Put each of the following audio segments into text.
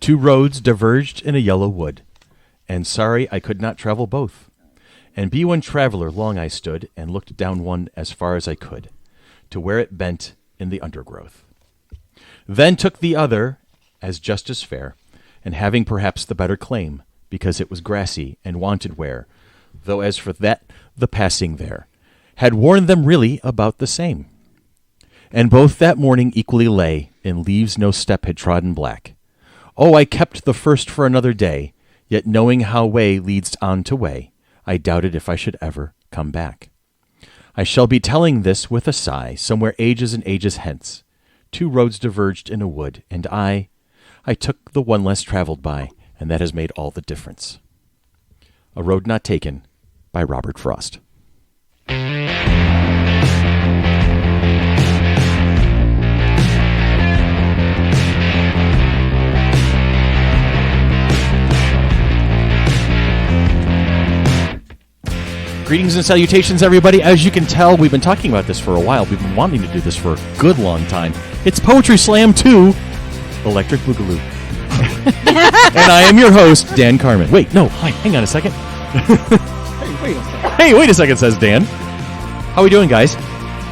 Two roads diverged in a yellow wood, and sorry I could not travel both. And be one traveler long I stood, and looked down one as far as I could, to where it bent in the undergrowth. Then took the other as just as fair, and having perhaps the better claim, because it was grassy and wanted wear, though as for that the passing there had worn them really about the same. And both that morning equally lay, in leaves no step had trodden black. Oh, I kept the first for another day, yet knowing how way leads on to way, I doubted if I should ever come back. I shall be telling this with a sigh, somewhere ages and ages hence. Two roads diverged in a wood, and I took the one less traveled by, and that has made all the difference. A Road Not Taken by Robert Frost. Greetings and salutations, everybody. As you can tell, we've been talking about this for a while. We've been wanting to do this for a good long time. It's Poetry Slam 2, Electric Boogaloo. And I am your host, Dan Carmen. Wait, no, hi, hang on a second. Hey, wait a second, says Dan. How are we doing, guys?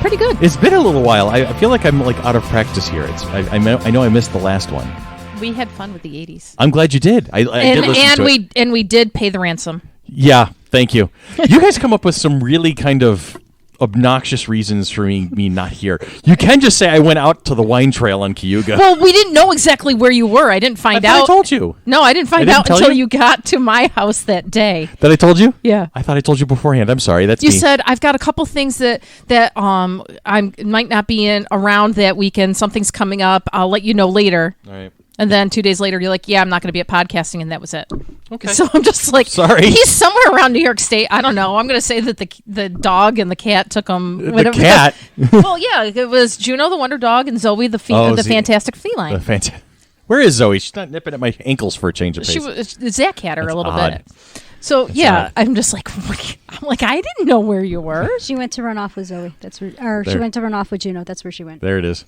Pretty good. It's been a little while. I feel like I'm out of practice here. I know I missed the last one. We had fun with the 80s. I'm glad you did. I did listen to it. And we did pay the ransom. Yeah, thank you. You guys come up with some really kind of obnoxious reasons for me not here. You can just say I went out to the wine trail on Cayuga. Well, we didn't know exactly where you were. I didn't find out. I told you. No, I didn't find out until you got to my house that day. That I told you? Yeah. I thought I told you beforehand. I'm sorry. That's you me. said I've got a couple things that I might not be around that weekend. Something's coming up. I'll let you know later. All right. And then 2 days later, you're like, yeah, I'm not going to be at podcasting, and that was it. Okay. So I'm just like, sorry. He's somewhere around New York State. I don't know. I'm going to say that the dog and the cat took him. The cat? Well, yeah, it was Juno the Wonder Dog and Zoe the Fantastic Feline. Where is Zoe? She's not nipping at my ankles for a change of pace. Zach had her a little odd. bit. So That's yeah, odd. I'm just like, I didn't know where you were. She went to run off with Zoe. She went to run off with Juno. That's where she went. There it is.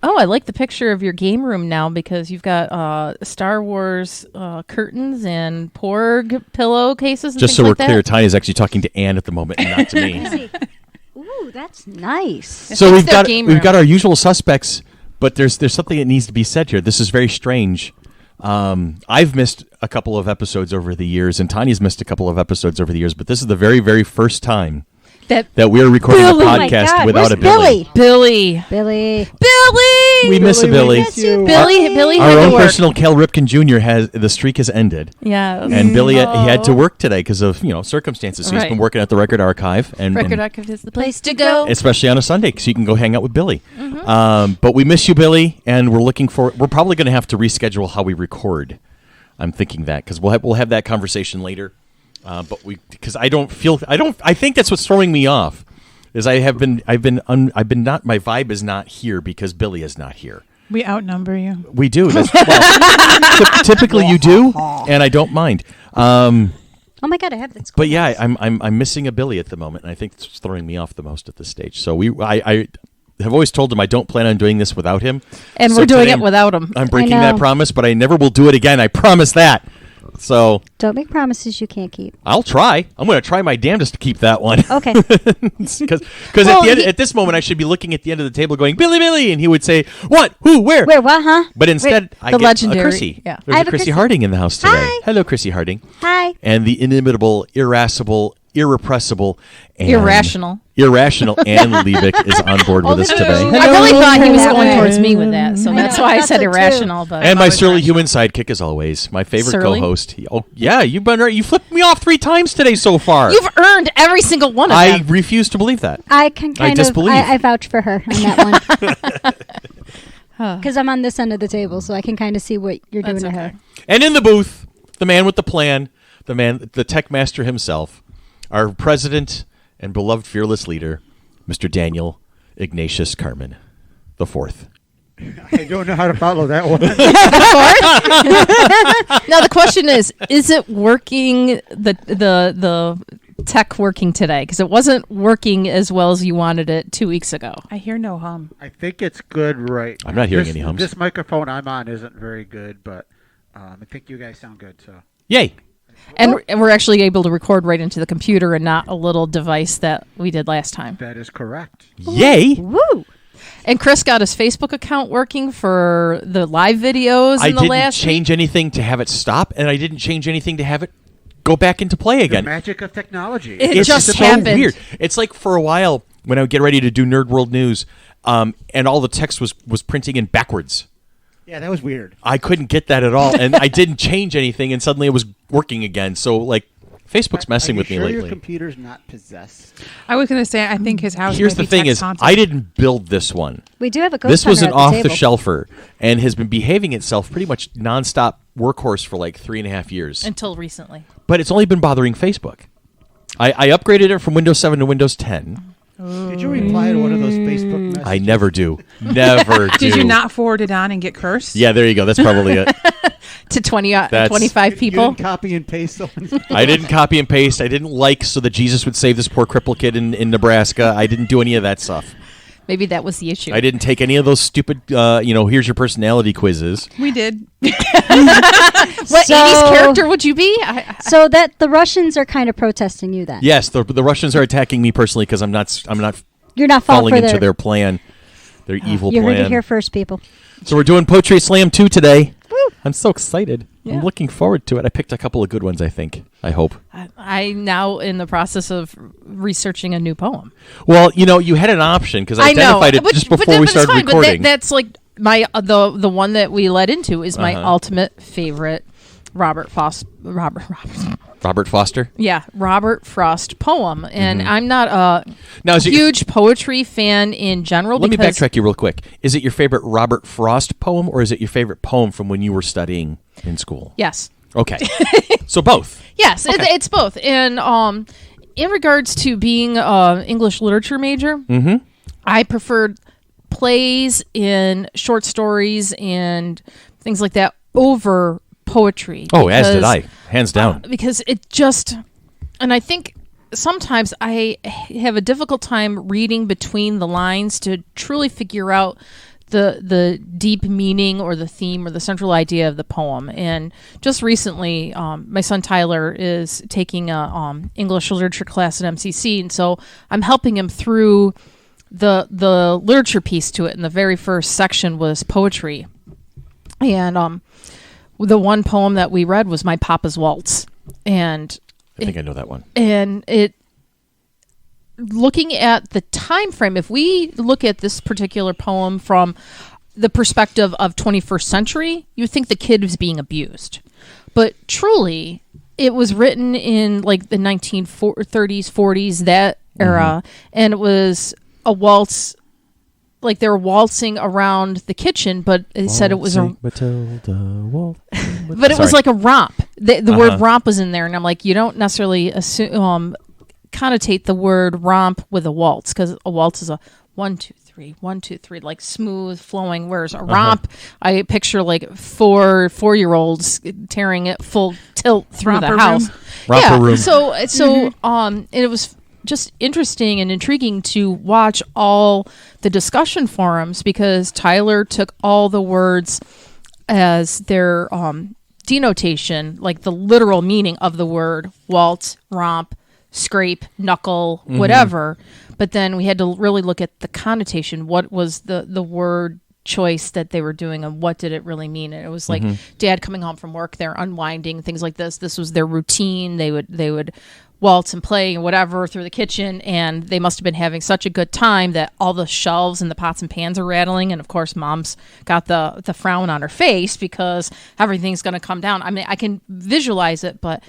Oh, I like the picture of your game room now because you've got Star Wars curtains and Porg pillowcases and Just things so we're like clear, that. Tiny's actually talking to Ann at the moment and not to me. Ooh, that's nice. So It's their game room. we've got our usual suspects, but there's something that needs to be said here. This is very strange. I've missed a couple of episodes over the years, and Tanya's missed a couple of episodes over the years, but this is the very, very first time that we're recording a podcast without a Billy. Billy. We miss a Billy. Billy Our had own to work. personal Cal Ripken Jr. The streak has ended. Yeah. And Billy, he had to work today because of circumstances. So he's Right. been working at the Record Archive, and Archive is the place to go. especially on a Sunday, so you can go hang out with Billy. But we miss you, Billy, and we're probably going to have to reschedule how we record. I'm thinking that because we'll have that conversation later. But I think that's what's throwing me off. Is my vibe is not here because Billy is not here. We outnumber you. We do. Typically you do, and I don't mind. Oh my God, I have this. But yeah, I'm missing a Billy at the moment, and I think it's throwing me off the most at this stage. So I have always told him I don't plan on doing this without him, And so we're doing today it without him. I'm breaking I know. that promise, but I never will do it again. I promise that. So Don't make promises you can't keep. I'll try. I'm going to try my damnedest to keep that one. Okay. Because at this moment I should be looking at the end of the table going, Billy, Billy, and he would say, what, who, where? Wait, what, huh? But instead, I the get legendary- a Chrissy. yeah. There's I a have a Chrissy Chrissy. Harding in the house today. Hi. Hello, Chrissy Harding. Hi. And the inimitable, irascible, irrepressible, and Irrational Ann Levick is on board with us today. I really thought he was That going way. towards me with that, so I that's know, why I that's said it too. irrational. But And my surly human sidekick, as always, my favorite Surly? co-host. You've been right. You flipped me off 3 times today so far. You've earned every single one of I them. refuse to believe that. I can kind of. disbelieve. I vouch for her on that one. Because I'm on this end of the table, so I can kind of see what you're doing That's to okay. her. And in the booth, the man with the plan, the tech master himself, our president and beloved fearless leader, Mr. Daniel Ignatius Carmen, the fourth. I don't know how to follow that one. Now the question is it working? The tech working today? Because it wasn't working as well as you wanted it 2 weeks ago. I hear no hum. I think it's good right I'm not hearing this, any hums. This microphone I'm on isn't very good, but I think you guys sound good. So Yay! And we're actually able to record right into the computer and not a little device that we did last time. that is correct. Yay! Woo! And Chris got his Facebook account working for the live videos I in the didn't last change anything to have it stop, and I didn't change anything to have it go back into play The again. magic of technology. It It's just so happened. weird. It's like for a while when I would get ready to do Nerd World News, and all the text was printing in backwards. Yeah, that was weird. I couldn't get that at all, and I didn't change anything, and suddenly it was working again. So, like, Facebook's messing with me Are you sure lately. your computer's not possessed? I was going to say, I think his house. Here's might the be thing: text is haunted. I didn't build this one. We do have a This was an co-signer at the table. off-the-shelfer, and has been behaving itself pretty much nonstop workhorse for like 3.5 years. until recently. But it's only been bothering Facebook. I upgraded it from Windows 7 to Windows 10. Did you reply to one of those Facebook messages? I never do. Never do. Did you not forward it on and get cursed? Yeah, there you go. That's probably it. To 20, That's- 25 You people. didn't copy and paste someone's. I didn't copy and paste. I didn't like so that Jesus would save this poor crippled kid in Nebraska. I didn't do any of that stuff. Maybe that was the issue. I didn't take any of those stupid, here's your personality quizzes. We did. What So- 80s character would you be? So that the Russians are kind of protesting you then. Yes, the Russians are attacking me personally because I'm not You're not falling falling for into their plan, their evil You heard plan. it here first, people. So we're doing Poetry Slam 2 today. Woo. I'm so excited. Yeah. I'm looking forward to it. I picked a couple of good ones, I think. I hope. I'm now in the process of researching a new poem. Well, you had an option because I I know. identified it But- just but before that- we but it's started fine, but recording. that's like my the one that we led into is my Uh-huh. ultimate favorite Robert Frost poem, and Mm-hmm. I'm not a Now, is it your- huge poetry fan in general. Let me because backtrack you real quick. Is it your favorite Robert Frost poem, or is it your favorite poem from when you were studying in school? Yes, Okay. So both. yes, Okay. it's both. And in regards to being an English literature major, I preferred plays and short stories and things like that over poetry. Oh, as did because- I. Hands down. because it just, and I think sometimes I have a difficult time reading between the lines to truly figure out the deep meaning or the theme or the central idea of the poem. And just recently, my son Tyler is taking a English literature class at MCC, and so I'm helping him through the literature piece to it. And the very first section was poetry, and the one poem that we read was My Papa's Waltz. And I think I know that one. it looking at the time frame, if we look at this particular poem from the perspective of 21st century, you would think the kid was being abused. But truly, it was written in like the 1930s, 40s, that era, and it was a waltz. Like they were waltzing around the kitchen, but it said it was a, Matilda, Waltz. but it was like a romp. The word romp was in there, and I'm like, you don't necessarily assume connotate the word romp with a waltz, because a waltz is a 1 2 3 1 2 3, like smooth flowing. Whereas a romp, I picture like 4-year-olds tearing it full tilt through Romper the room. house. Romper room. So and it was just interesting and intriguing to watch all the discussion forums, because Tyler took all the words as their denotation, like the literal meaning of the word waltz, romp, scrape, knuckle, whatever. But then we had to really look at the connotation. What was the word choice that they were doing, and what did it really mean? And it was like dad coming home from work, they're unwinding, things like this. This was their routine. They would waltz and play and whatever through the kitchen, and they must have been having such a good time that all the shelves and the pots and pans are rattling. And of course, mom's got the frown on her face because everything's going to come down. I mean, I can visualize it, but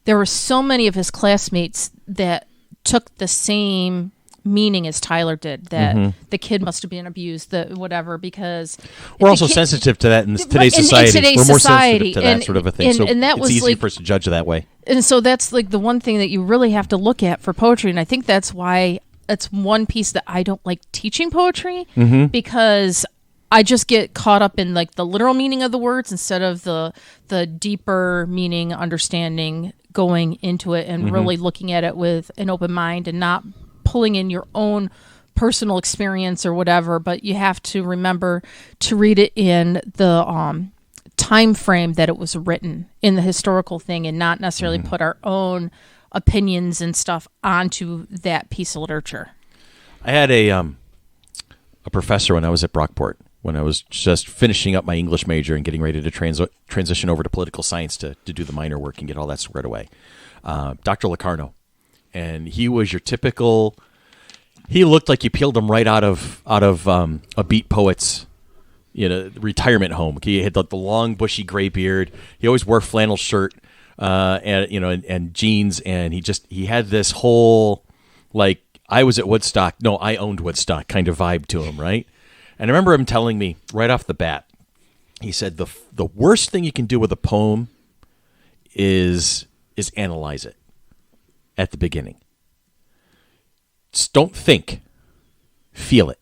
there were so many of his classmates that took the same meaning as Tyler did, that the kid must have been abused, whatever, because We're the also kid- sensitive to that in today's Right, in society. today's We're more society. sensitive to that And- sort of a thing. and- So and that it's was easy like- for us to judge that way. And so that's like the one thing that you really have to look at for poetry. And I think that's why it's one piece that I don't like teaching poetry, because I just get caught up in like the literal meaning of the words instead of the deeper meaning, understanding, going into it and really looking at it with an open mind and not pulling in your own personal experience or whatever. But you have to remember to read it in the time frame that it was written in the historical thing, and not necessarily put our own opinions and stuff onto that piece of literature. I had a professor when I was at Brockport, when I was just finishing up my English major and getting ready to transition over to political science to do the minor work and get all that squared away. Dr. Locarno. And he was your typical, he looked like you peeled him right out of a beat poet's retirement home. He had the long bushy gray beard. He always wore flannel shirt and jeans, and he had this whole like I was at Woodstock, no, I owned Woodstock kind of vibe to him, right? And I remember him telling me right off the bat, he said the worst thing you can do with a poem is analyze it at the beginning. Just don't think, feel it.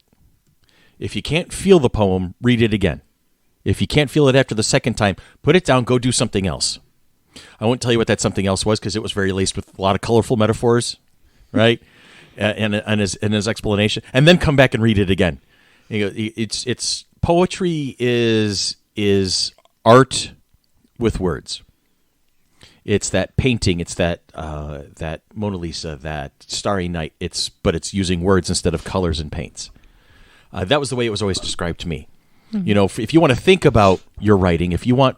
If you can't feel the poem, read it again. If you can't feel it after the second time, put it down, go do something else. I won't tell you what that something else was because it was very laced with a lot of colorful metaphors, right? and his explanation, and then come back and read it again. It's poetry is art with words. It's that painting. It's that Mona Lisa, that Starry Night. But it's using words instead of colors and paints. That was the way it was always described to me. Mm-hmm. If you want to think about your writing, if you want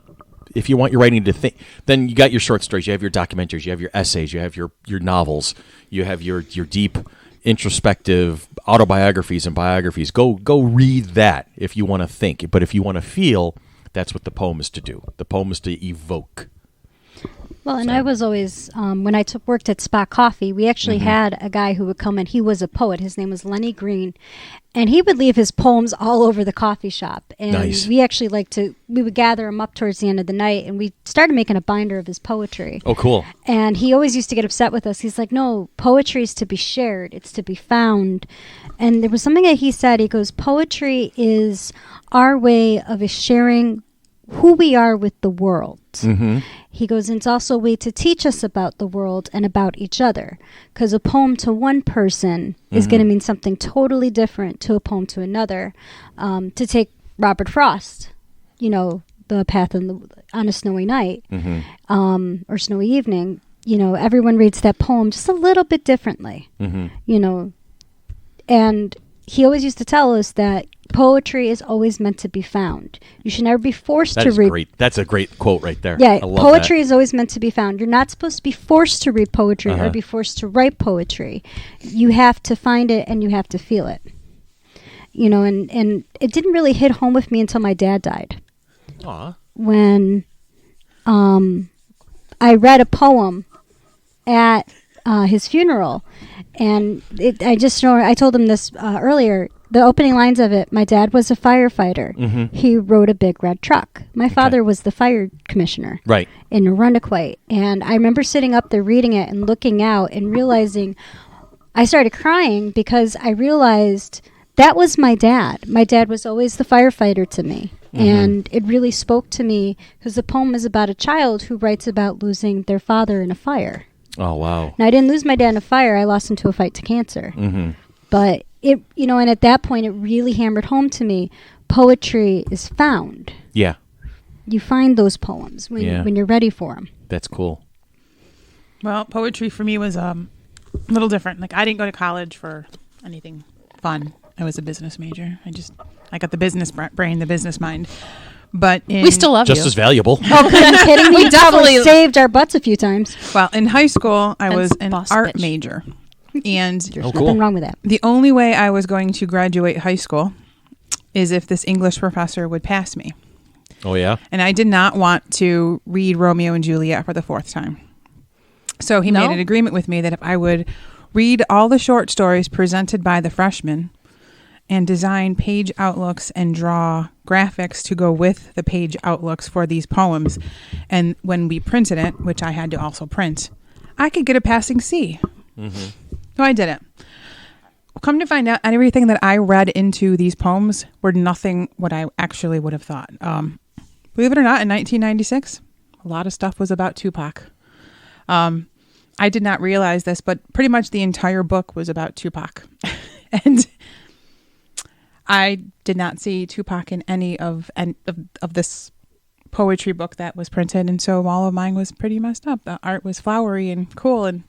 your writing to think, then you got your short stories, you have your documentaries, you have your essays, you have your novels, you have your deep introspective autobiographies and biographies. Go read that if you want to think. But if you want to feel, that's what the poem is to do. The poem is to evoke. Well, and I was always, when I worked at Spot Coffee, we actually had a guy who would come in. He was a poet. His name was Lenny Green. And he would leave his poems all over the coffee shop. And nice. We actually we would gather him up towards the end of the night, and we started making a binder of his poetry. Oh, cool. And he always used to get upset with us. He's like, no, poetry is to be shared. It's to be found. And there was something that he said. He goes, poetry is our way of sharing who we are with the world. Mm-hmm. He goes, and it's also a way to teach us about the world and about each other. Because a poem to one person is going to mean something totally different to a poem to another. To take Robert Frost, The Path on a Snowy Night, or Snowy Evening, everyone reads that poem just a little bit differently, and he always used to tell us that poetry is always meant to be found. You should never be forced to read. Great. That's a great quote right there. Yeah, I love poetry that. is always meant to be found. You're not supposed to be forced to read poetry or be forced to write poetry. You have to find it and you have to feel it. And it didn't really hit home with me until my dad died. Aww. When I read a poem at his funeral, and I told him this earlier. The opening lines of it, my dad was a firefighter. Mm-hmm. He rode a big red truck. My father was the fire commissioner in Arundequite. And I remember sitting up there reading it and looking out and realizing, I started crying because I realized that was my dad. My dad was always the firefighter to me. Mm-hmm. And it really spoke to me because the poem is about a child who writes about losing their father in a fire. Oh, wow. Now, I didn't lose my dad in a fire. I lost him to a fight to cancer. Mm-hmm. But it, and at that point, it really hammered home to me. Poetry is found. Yeah. You find those poems when you're ready for them. That's cool. Well, poetry for me was a little different. Like, I didn't go to college for anything fun. I was a business major. I got the business brain, the business mind. But we still love just you. as valuable. Oh, are you kidding me? We definitely saved our butts a few times. Well, in high school, I was an art major. And there's nothing wrong with that. The only way I was going to graduate high school is if this English professor would pass me. Oh, yeah? And I did not want to read Romeo and Juliet for the fourth time. So he made an agreement with me that if I would read all the short stories presented by the freshmen and design page outlooks and draw graphics to go with the page outlooks for these poems, and when we printed it, which I had to also print, I could get a passing C. Mm-hmm. No, I didn't. Come to find out, everything that I read into these poems were nothing what I actually would have thought. Believe it or not, in 1996, a lot of stuff was about Tupac. I did not realize this, but pretty much the entire book was about Tupac. And I did not see Tupac in any of this poetry book that was printed, and so all of mine was pretty messed up. The art was flowery and cool, and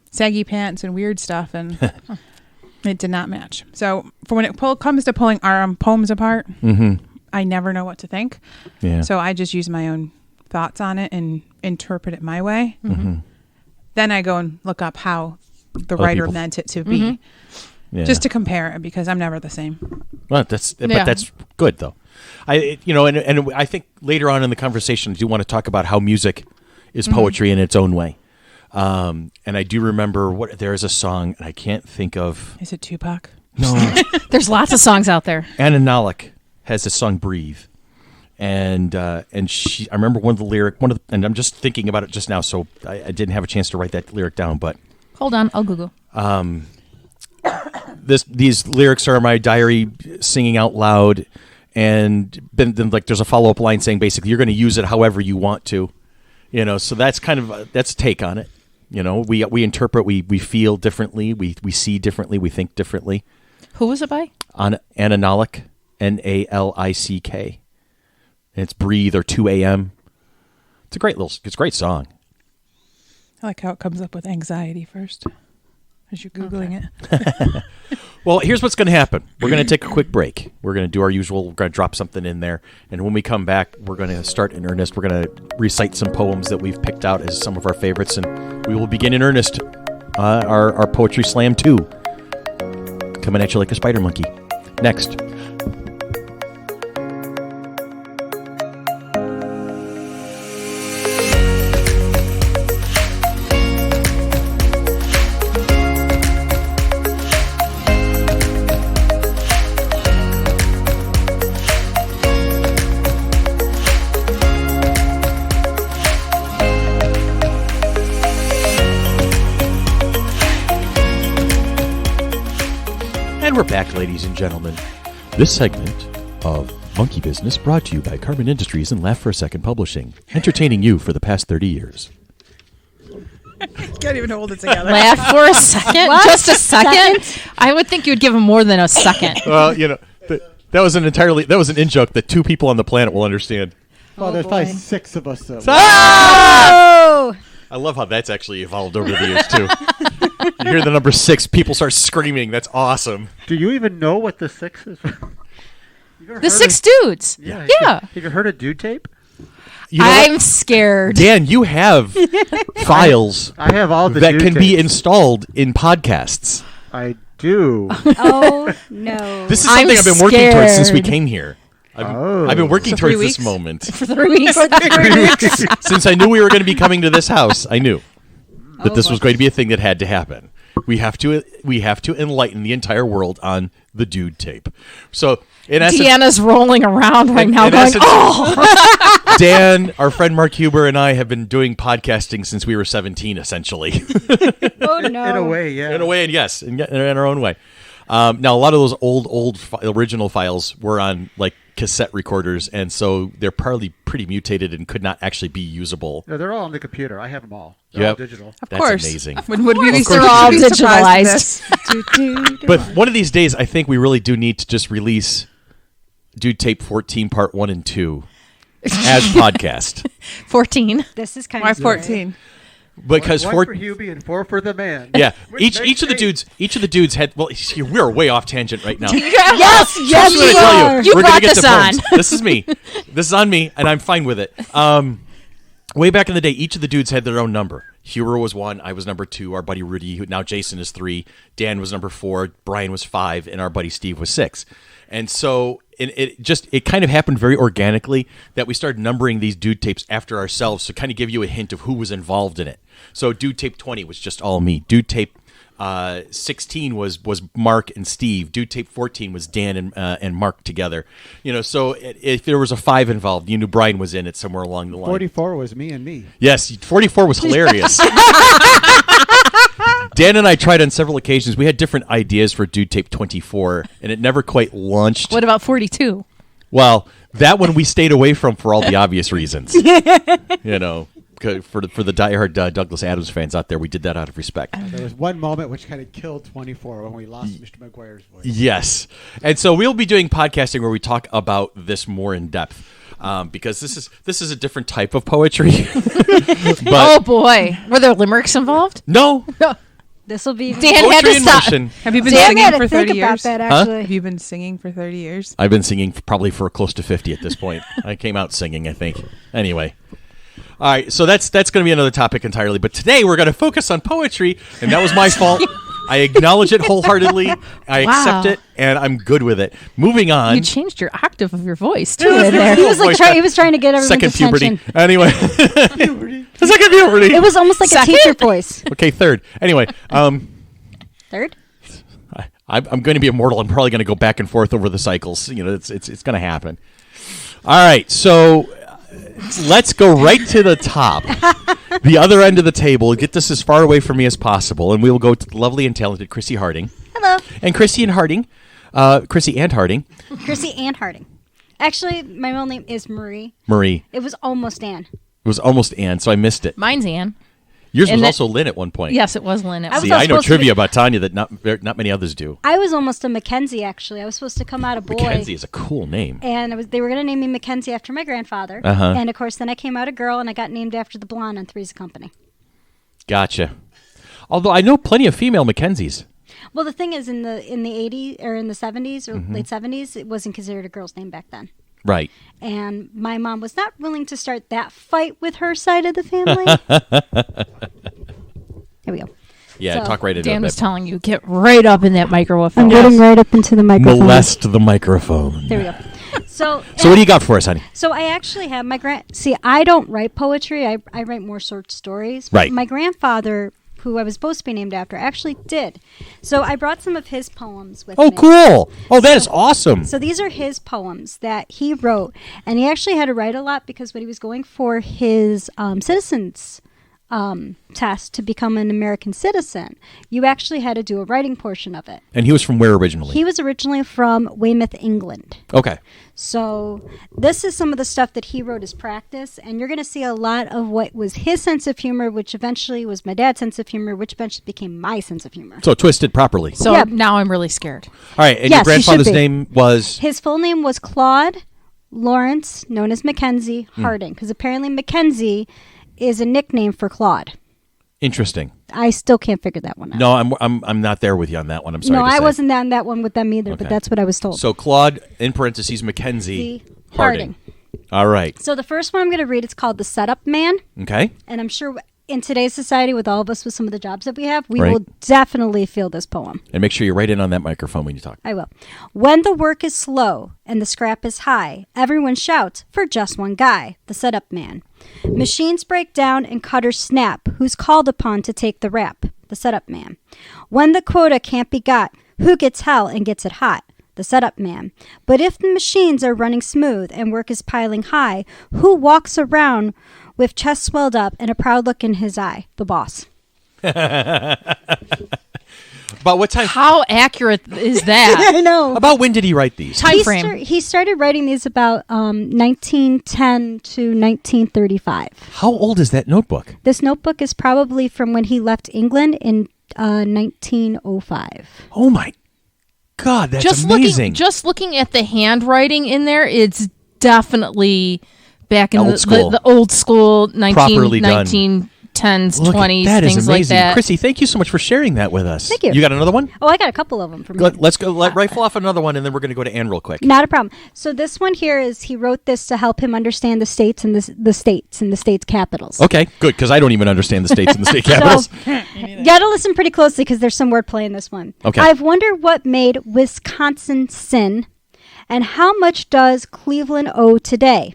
saggy pants and weird stuff, and it did not match. So for when it comes to pulling our poems apart, I never know what to think. Yeah. So I just use my own thoughts on it and interpret it my way. Then I go and look up how the writer people. meant it to be, just to compare it, because I'm never the same. Well, but that's good though. And I think later on in the conversation, I do want to talk about how music is poetry in its own way. And I do remember there is a song, and I can't think of. Is it Tupac? No. There's lots of songs out there. Anna Nalick has this song "Breathe," and I remember one of the lyric, and I'm just thinking about it just now, so I didn't have a chance to write that lyric down, but. Hold on, I'll Google. These lyrics are my diary singing out loud, and then like there's a follow-up line saying basically you're going to use it however you want to, so that's kind of that's a take on it. We interpret, we feel differently, we see differently, we think differently. Who was it by? Anna Nalick, Nalick, and it's "Breathe" or 2 a.m. It's a great song. I like how it comes up with anxiety first as you're Googling it. Well, here's what's going to happen. We're going to take a quick break. We're going to do our usual. We're going to drop something in there. And when we come back, we're going to start in earnest. We're going to recite some poems that we've picked out as some of our favorites. And we will begin in earnest our Poetry Slam 2. Coming at you like a spider monkey. Next. We're back, ladies and gentlemen. This segment of Monkey Business brought to you by Carbon Industries and Laugh for a Second Publishing, entertaining you for the past 30 years. Can't even hold it together. Laugh for a second? What? Just a second? I would think you'd give him more than a second. Well, that was an in-joke that 2 people on the planet will understand. Well, there's probably 6 of us. Oh! I love how that's actually evolved over the years, too. You hear the number 6, people start screaming. That's awesome. Do you even know what the 6 is? The 6 dudes. Yeah. Yeah. Have you heard of dude tape? I'm scared. Dan, you have files I have all the that dude can be tapes. installed in podcasts. I do. Oh, no. This is I'm something I've been working towards since we scared. came here. Oh. I've been working So 3 towards this weeks? moment. For 3 weeks. Since I knew we were going to be coming to this house, I knew that Oh, this was going to be a thing that had to happen. We have to enlighten the entire world on the dude tape. So, in essence, Deanna's rolling around right now in going, essence, oh! Dan, our friend Mark Huber, and I have been doing podcasting since we were 17, essentially. Oh, no. In a way, yeah. In a way, and yes, in our own way. Now, a lot of those old original files were on like cassette recorders, and so they're probably pretty mutated and could not actually be usable. No, they're all on the computer. I have them all. They're all Yep. digital. Of That's course. amazing. Would we be They're all surprised at digitalized. this? But one of these days, I think we really do need to just release Dude Tape 14 Part 1 and 2 as podcast. 14. This is kind Why of scary. 14? Because one for Hubie and 4 for the man. yeah, Which each of the dudes had. Well, we're way off tangent right now. Yes, So yes, I'm gonna you tell are. You we're brought gonna get this to poems. on. This is me. This is on me, and I'm fine with it. Way back in the day, each of the dudes had their own number. Huber was 1, I was number 2, our buddy Rudy, who now Jason is 3, Dan was number 4, Brian was 5, and our buddy Steve was 6. And so it kind of happened very organically that we started numbering these dude tapes after ourselves to kind of give you a hint of who was involved in it. So dude tape 20 was just all me. Dude tape 16 was Mark and Steve. Dude tape 14 was Dan and Mark together. So if there was a 5 involved, you knew Brian was in it somewhere along the line. 44 was me and me. Yes, 44 was hilarious. Dan and I tried on several occasions. We had different ideas for Dude Tape 24, and it never quite launched. What about 42? Well, that one we stayed away from for all the obvious reasons. For the diehard Douglas Adams fans out there, we did that out of respect. There was one moment which kind of killed 24 when we lost Mr. McGuire's voice. Yes. And so we'll be doing podcasting where we talk about this more in depth. because this is a different type of poetry. Oh boy, were there limericks involved? No. This will be. Dan had Poetry to in stop. motion. Have you been Dan singing had to for think 30 about years? that, Huh? actually. Have you been singing for 30 years? I've been singing probably for close to 50 at this point. I came out singing, I think. Anyway. All right, so that's going to be another topic entirely. But today we're going to focus on poetry, and that was my fault. I acknowledge it wholeheartedly. I accept it, and I'm good with it. Moving on. You changed your octave of your voice too in there. He was like he was trying to get everyone's Second attention. puberty. Anyway. Second puberty. It was almost like Second? a teacher voice. Okay, third. Anyway, Third. I'm going to be immortal. I'm probably going to go back and forth over the cycles. You know, it's going to happen. All right, so let's go right to the top, the other end of the table. Get this as far away from me as possible, and we will go to the lovely and talented Chrissy Harding. Hello. And Chrissy and Harding. Chrissy Ann Harding. Actually, my middle name is Marie. Marie. It was almost Ann. It was almost Ann, so I missed it. Mine's Anne. Yours And was that- also Lynn at one point. Yes, it was Lynn. It I was was See, I know supposed to trivia be- about Tanya that not many others do. I was almost a Mackenzie, actually. I was supposed to come out a boy. Mackenzie is a cool name. And they were going to name me Mackenzie after my grandfather. Uh-huh. And, of course, then I came out a girl, and I got named after the blonde on Three's Company. Gotcha. Although I know plenty of female Mackenzies. Well, the thing is, in the 80s or in the 70s or late 70s, it wasn't considered a girl's name back then. Right. And my mom was not willing to start that fight with her side of the family. Here we go. Yeah, So, talk right into Dan was it. telling you, get right up in that microphone. I'm getting right up into the microphone. Molest the microphone. There we go. So So what do you got for us, honey? So I actually have See, I don't write poetry. I write more short stories. Right. My grandfather, who I was supposed to be named after, actually did. So I brought some of his poems with Oh, me. cool. Oh, that is awesome. So these are his poems that he wrote, and he actually had to write a lot because when he was going for his citizens test to become an American citizen, you actually had to do a writing portion of it. And he was from where originally? He was originally from Weymouth, England. Okay. So this is some of the stuff that he wrote as practice, and you're going to see a lot of what was his sense of humor, which eventually was my dad's sense of humor, which eventually became my sense of humor. So twisted properly. So Yeah. now I'm really scared. All right, and Yes, your you should grandfather's be. name was? His full name was Claude Lawrence, known as Mackenzie Harding, because apparently Mackenzie is a nickname for Claude. Interesting. I still can't figure that one out. No, I'm not there with you on that one. I'm sorry No, to I say. wasn't on that one with them either, Okay. but that's what I was told. So Claude, in parentheses, Mackenzie Harding. All right. So the first one I'm going to read, it's called The Setup Man. Okay. And I'm sure in today's society, with all of us with some of the jobs that we have, we Right. will definitely feel this poem. And make sure you write in on that microphone when you talk. I will. When the work is slow and the scrap is high, everyone shouts for just one guy, the setup man. Machines break down and cutters snap. Who's called upon to take the rap? The setup man. When the quota can't be got, who gets hell and gets it hot? The setup man. But if the machines are running smooth and work is piling high, who walks around with chest swelled up and a proud look in his eye? The boss. About what time? How accurate is that? I know. About when did he write these? Time frame. He started writing these about 1910 to 1935. How old is that notebook? This notebook is probably from when he left England in 1905. Oh my God, that's amazing. Just looking at the handwriting in there, it's definitely back in Old school. the old school Properly done. 1910s, Look at 20s, that is things amazing. like that. Chrissy, thank you so much for sharing that with us. Thank you. You got another one? Oh, I got a couple of them from him. Let's go. Rifle off another one, and then we're going to go to Ann real quick. Not a problem. So this one here is he wrote this to help him understand the states and the states capitals. Okay, good, because I don't even understand the states and the state capitals. You got to listen pretty closely because there's some wordplay in this one. Okay. I've wondered what made Wisconsin sin, and how much does Cleveland owe today?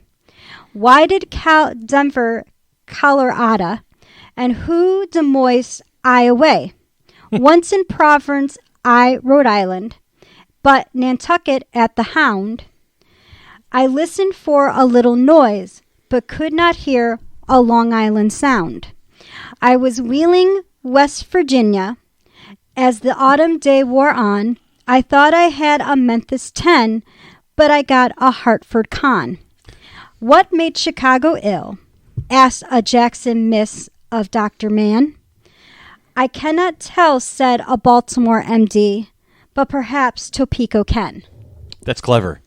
Why did Denver, Colorado, and who Des Moines, Iowa? Once in Providence, Rhode Island, but Nantucket at the Hound. I listened for a little noise, but could not hear a Long Island sound. I was wheeling West Virginia. As the autumn day wore on, I thought I had a Memphis 10, but I got a Hartford con. What made Chicago ill? Asked a Jackson miss of Dr. Mann. I cannot tell, said a Baltimore MD, but perhaps Topeka can. That's clever.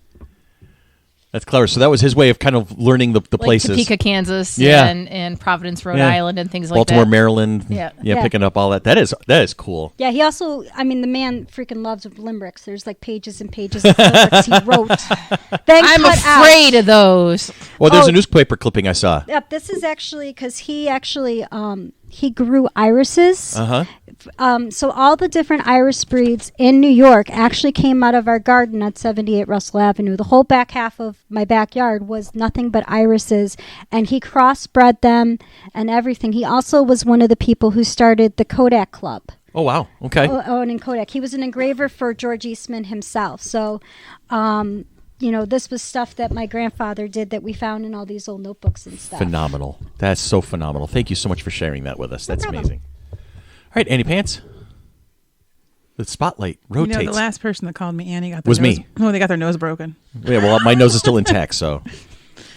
That's clever. So that was his way of kind of learning the like places. Topeka, Kansas, Yeah. and Providence, Rhode Yeah. Island, and things like Baltimore, that. Maryland. Yeah. Yeah. Picking up all that. That is cool. Yeah, he also, I mean, the man freaking loves limericks. There's like pages and pages of limericks he wrote. Then I'm cut afraid of those. Well, there's Oh. a newspaper clipping I saw. Yep, this is actually because he grew irises. So all the different iris breeds in New York actually came out of our garden at 78 Russell Avenue. The whole back half of my backyard was nothing but irises, and he crossbred them and everything. He also was one of the people who started the Kodak Club. Oh, wow. Okay. Owning Kodak. He was an engraver for George Eastman himself. So, this was stuff that my grandfather did that we found in all these old notebooks and stuff. Phenomenal. That's so phenomenal. Thank you so much for sharing that with us. That's problem. amazing. All right, Annie Pants. The spotlight rotates. The last person that called me Annie got Was their nose, me. Oh, they got their nose broken. Yeah, well, my nose is still intact, so.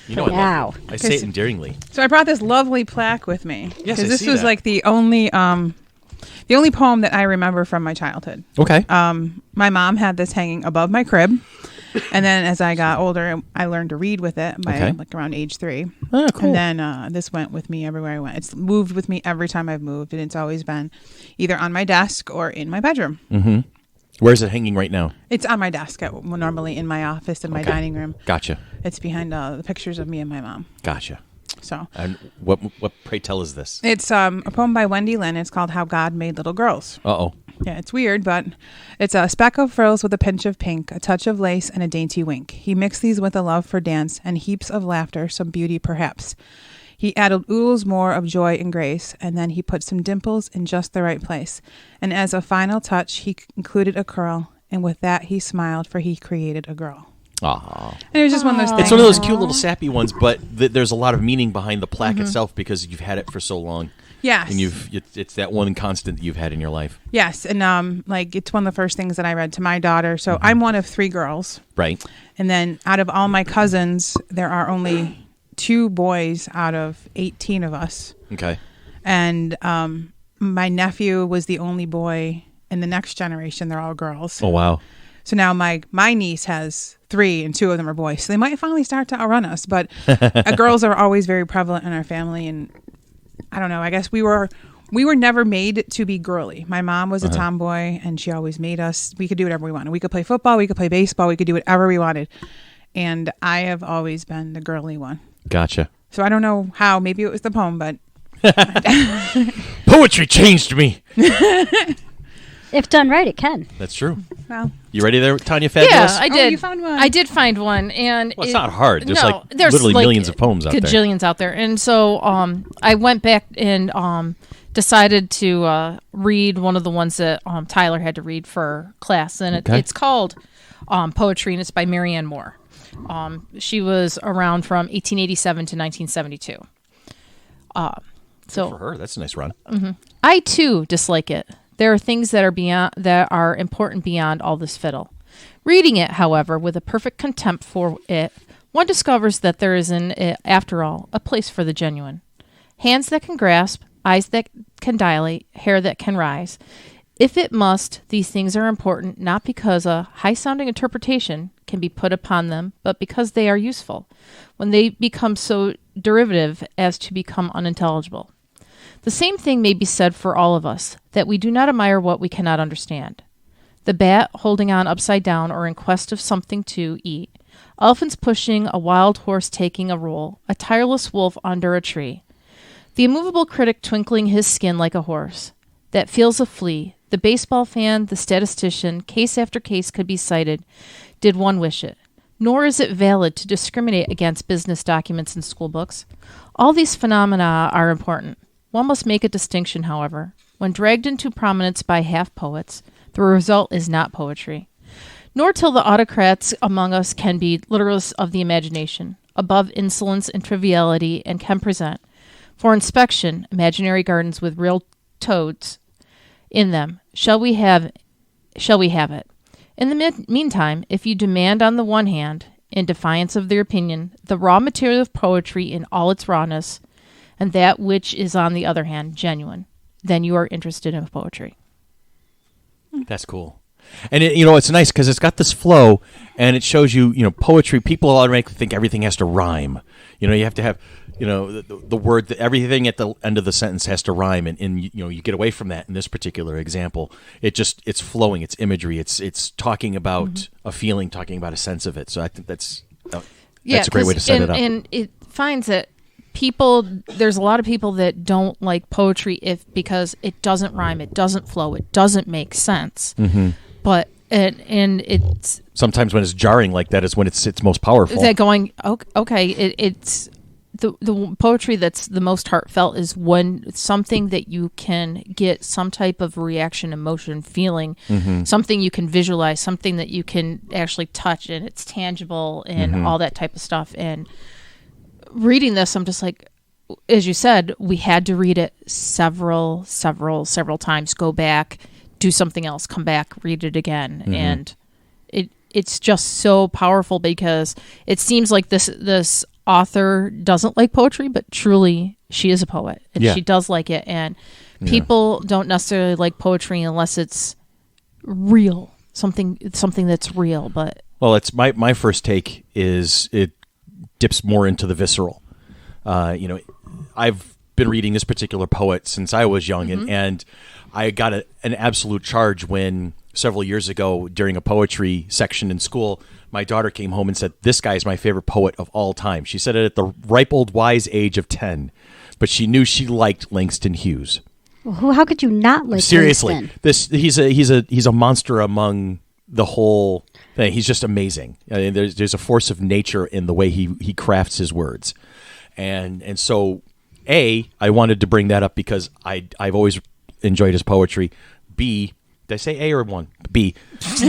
You know I love Wow. you. I say it endearingly. So I brought this lovely plaque with me. Yes, I this see was that. like the only poem that I remember from my childhood. Okay. My mom had this hanging above my crib, and then as I got older, I learned to read with it by Okay. like around age 3. Oh, cool. And then this went with me everywhere I went. It's moved with me every time I've moved, and it's always been either on my desk or in my bedroom. Mm-hmm. Where's it hanging right now? It's on my desk, normally in my office in my Okay. dining room. Gotcha. It's behind the pictures of me and my mom. Gotcha. So And what pray tell is this? it's a poem by Wendy Lynn. It's called How God Made Little Girls. Uh-oh. Yeah, it's weird, but it's a speck of frills with a pinch of pink, a touch of lace, and a dainty wink. He mixed these with a love for dance and heaps of laughter, some beauty perhaps. He added oodles more of joy and grace, and then he put some dimples in just the right place. And as a final touch, he included a curl, and with that he smiled, for he created a girl. Aw. And it was just one of those things. It's one of those cute little sappy ones, but there's a lot of meaning behind the plaque itself because you've had it for so long. Yes. And it's that one constant that you've had in your life. Yes, and it's one of the first things that I read to my daughter. So I'm one of 3 girls. Right. And then out of all my cousins, there are only 2 boys out of 18 of us. Okay. And my nephew was the only boy. In the next generation, they're all girls. Oh, wow. So now my niece has 3, and 2 of them are boys. So they might finally start to outrun us. But girls are always very prevalent in our family. And I don't know. I guess we were never made to be girly. My mom was a tomboy, and she always made us. We could do whatever we wanted. We could play football. We could play baseball. We could do whatever we wanted. And I have always been the girly one. Gotcha. So I don't know how. Maybe it was the poem, but Poetry changed me. If done right, it can. That's true. well, You ready there, Tanya Fabulous? Yeah, I did. you found one. I did find one, and Well, it's not hard. There's there's literally like millions of poems out there. gajillions out there, and so I went back and decided to read one of the ones that Tyler had to read for class, and Okay. it's called Poetry, and it's by Marianne Moore. She was around from 1887 to 1972. Good for her. That's a nice run. I too dislike it. There are things that are important beyond all this fiddle. Reading it, however, with a perfect contempt for it, one discovers that there is after all, a place for the genuine. Hands that can grasp, eyes that can dilate, hair that can rise. If it must, these things are important not because a high-sounding interpretation can be put upon them, but because they are useful, when they become so derivative as to become unintelligible. The same thing may be said for all of us, that we do not admire what we cannot understand. The bat holding on upside down or in quest of something to eat, elephants pushing, a wild horse taking a roll, a tireless wolf under a tree. The immovable critic twinkling his skin like a horse, that feels a flea, the baseball fan, the statistician, case after case could be cited, did one wish it. Nor is it valid to discriminate against business documents and school books. All these phenomena are important. One must make a distinction, however. When dragged into prominence by half-poets, the result is not poetry. Nor till the autocrats among us can be literalists of the imagination, above insolence and triviality, and can present, for inspection, imaginary gardens with real toads in them. Shall we have it? In the meantime, if you demand on the one hand, in defiance of their opinion, the raw material of poetry in all its rawness, and that which is on the other hand genuine, then you are interested in poetry. That's cool. And it's nice because it's got this flow, and it shows you, poetry. People automatically think everything has to rhyme. You have to have, the word, everything at the end of the sentence has to rhyme, and you get away from that in this particular example. It's flowing, it's imagery, it's talking about a feeling, talking about a sense of it. So I think that's a great way to set it up. And it finds that there's a lot of people that don't like poetry because it doesn't rhyme, it doesn't flow, it doesn't make sense. But and it's sometimes when it's jarring like that is when it's most powerful. That going okay, it's the poetry that's the most heartfelt is when it's something that you can get some type of reaction, emotion, feeling, something you can visualize, something that you can actually touch, and it's tangible and all that type of stuff. And reading this, I'm just like, as you said, we had to read it several times, go back, do something else, come back, read it again. And it's just so powerful because it seems like this author doesn't like poetry, but truly she is a poet and she does like it. And people don't necessarily like poetry unless it's real, something that's real. But it's my first take is it dips more into the visceral. I've been reading this particular poet since I was young, and I got an absolute charge when several years ago during a poetry section in school, my daughter came home and said, "This guy is my favorite poet of all time." She said it at the ripe old wise age of 10, but she knew she liked Langston Hughes. Well, how could you not like Seriously, Langston? He's a monster among the whole thing. He's just amazing. I mean, there's a force of nature in the way he crafts his words, and so I wanted to bring that up because I've always enjoyed his poetry. B, did I say A or one? B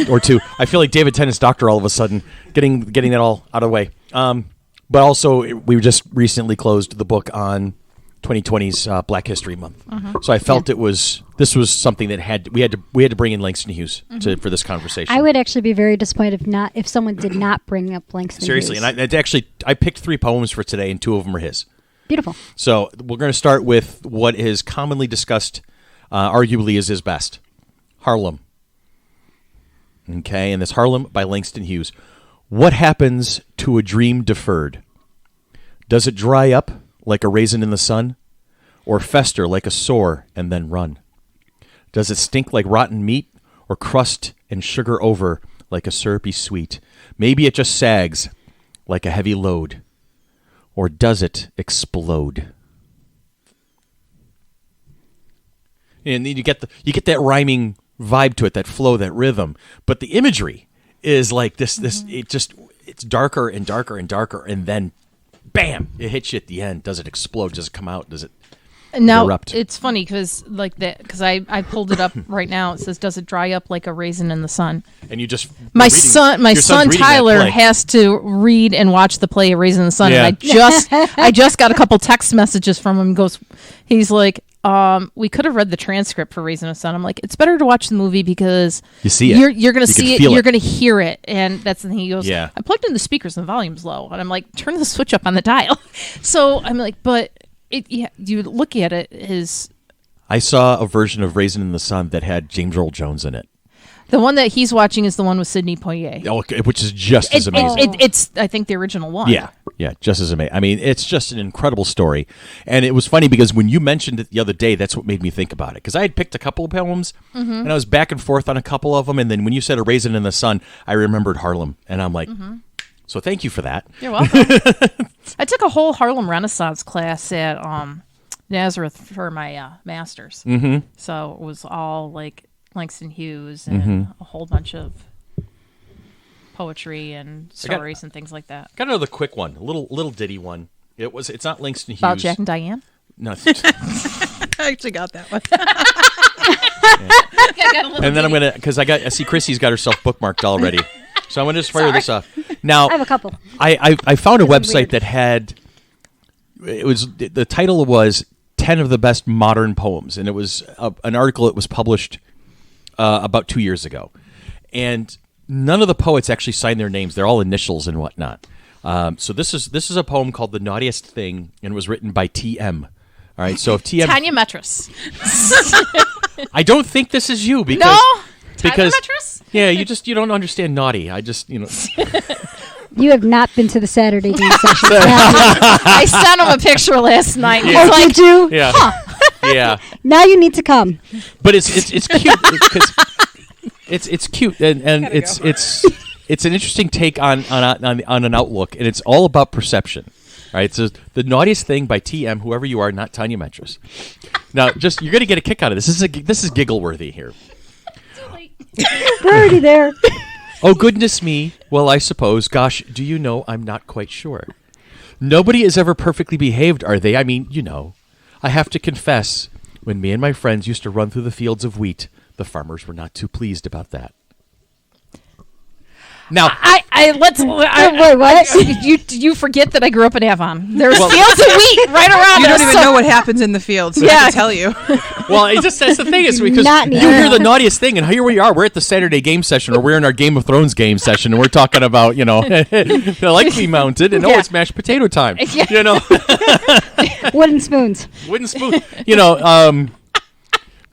or two. I feel like David Tennant's Doctor all of a sudden, getting that all out of the way. But also, we just recently closed the book on 2020's Black History Month, so I felt this was something that we had to bring in Langston Hughes for this conversation. I would actually be very disappointed if someone did not bring up Langston Seriously, Hughes. and I picked 3 poems for today, and 2 of them are his. Beautiful. So we're going to start with what is commonly discussed, arguably is his best, Harlem. Okay, and this Harlem by Langston Hughes. What happens to a dream deferred? Does it dry up like a raisin in the sun, or fester like a sore and then run? Does it stink like rotten meat, or crust and sugar over like a syrupy sweet? Maybe it just sags like a heavy load, or does it explode? And then you get that rhyming vibe to it, that flow, that rhythm, but the imagery is like this. It's darker and darker and darker, and then bam, it hits you at the end. Does it explode? Does it come out? Does it erupt? It's funny because I pulled it up right now. It says, "Does it dry up like a raisin in the sun?" And you just my son Tyler has to read and watch the play Raisin in the Sun. Yeah. And I just got a couple text messages from him. He's like, we could have read the transcript for Raisin in the Sun. I'm like, it's better to watch the movie because you see it. You're going to see it. You're going to hear it. And that's the thing. He goes, yeah. I plugged in the speakers and the volume's low. And I'm like, turn the switch up on the dial. So I'm like, but you look at it I saw a version of Raisin in the Sun that had James Earl Jones in it. The one that he's watching is the one with Sidney Poitier. Okay, which is just as amazing. It's I think the original one. Yeah, just as amazing. I mean, it's just an incredible story. And it was funny because when you mentioned it the other day, that's what made me think about it. Because I had picked a couple of poems, and I was back and forth on a couple of them. And then when you said A Raisin in the Sun, I remembered Harlem. And I'm like, so thank you for that. You're welcome. I took a whole Harlem Renaissance class at Nazareth for my master's. So it was all like Langston Hughes and a whole bunch of poetry and stories and things like that. Got another quick one, a little ditty one. It's not Langston Hughes. About Jack and Diane? No. I actually got that one. And then I'm gonna I see Chrissy's got herself bookmarked already, so I'm gonna just fire this off. Now I have a couple. I found a website that had the title was 10 of the best modern poems, and it was an article that was published about 2 years ago, and none of the poets actually signed their names. They're all initials and whatnot. So this is a poem called "The Naughtiest Thing," and it was written by T.M. All right, so if T.M. Tanya Metris. I don't think this is you because No? because Tanya Metris? Yeah, you don't understand naughty. I just, You have not been to the Saturday game session. I sent him a picture last night. Yeah. He's Oh, like, did you? Yeah. Yeah. Now you need to come. But it's cute because it's cute and it's an interesting take on an outlook, and it's all about perception. Right? So the naughtiest thing by TM, whoever you are, not Tanya Metris. Now, just you're going to get a kick out of this. This is giggle worthy here. We're already there. Oh, goodness me. Well, I suppose. Gosh, do you know, I'm not quite sure. Nobody is ever perfectly behaved, are they? I mean, I have to confess, when me and my friends used to run through the fields of wheat, the farmers were not too pleased about that. Now, Wait, what? you forget that I grew up in Avon. There's fields of wheat right around You us. don't even know what happens in the fields. So I Yeah. can tell you. well, that's the thing is because Not you near. hear the naughtiest thing, and here we are. We're at the Saturday game session, or we're in our Game of Thrones game session, and we're talking about, lightly mounted, and Yeah. it's mashed potato time. Yeah. Wooden spoons. Wooden spoon.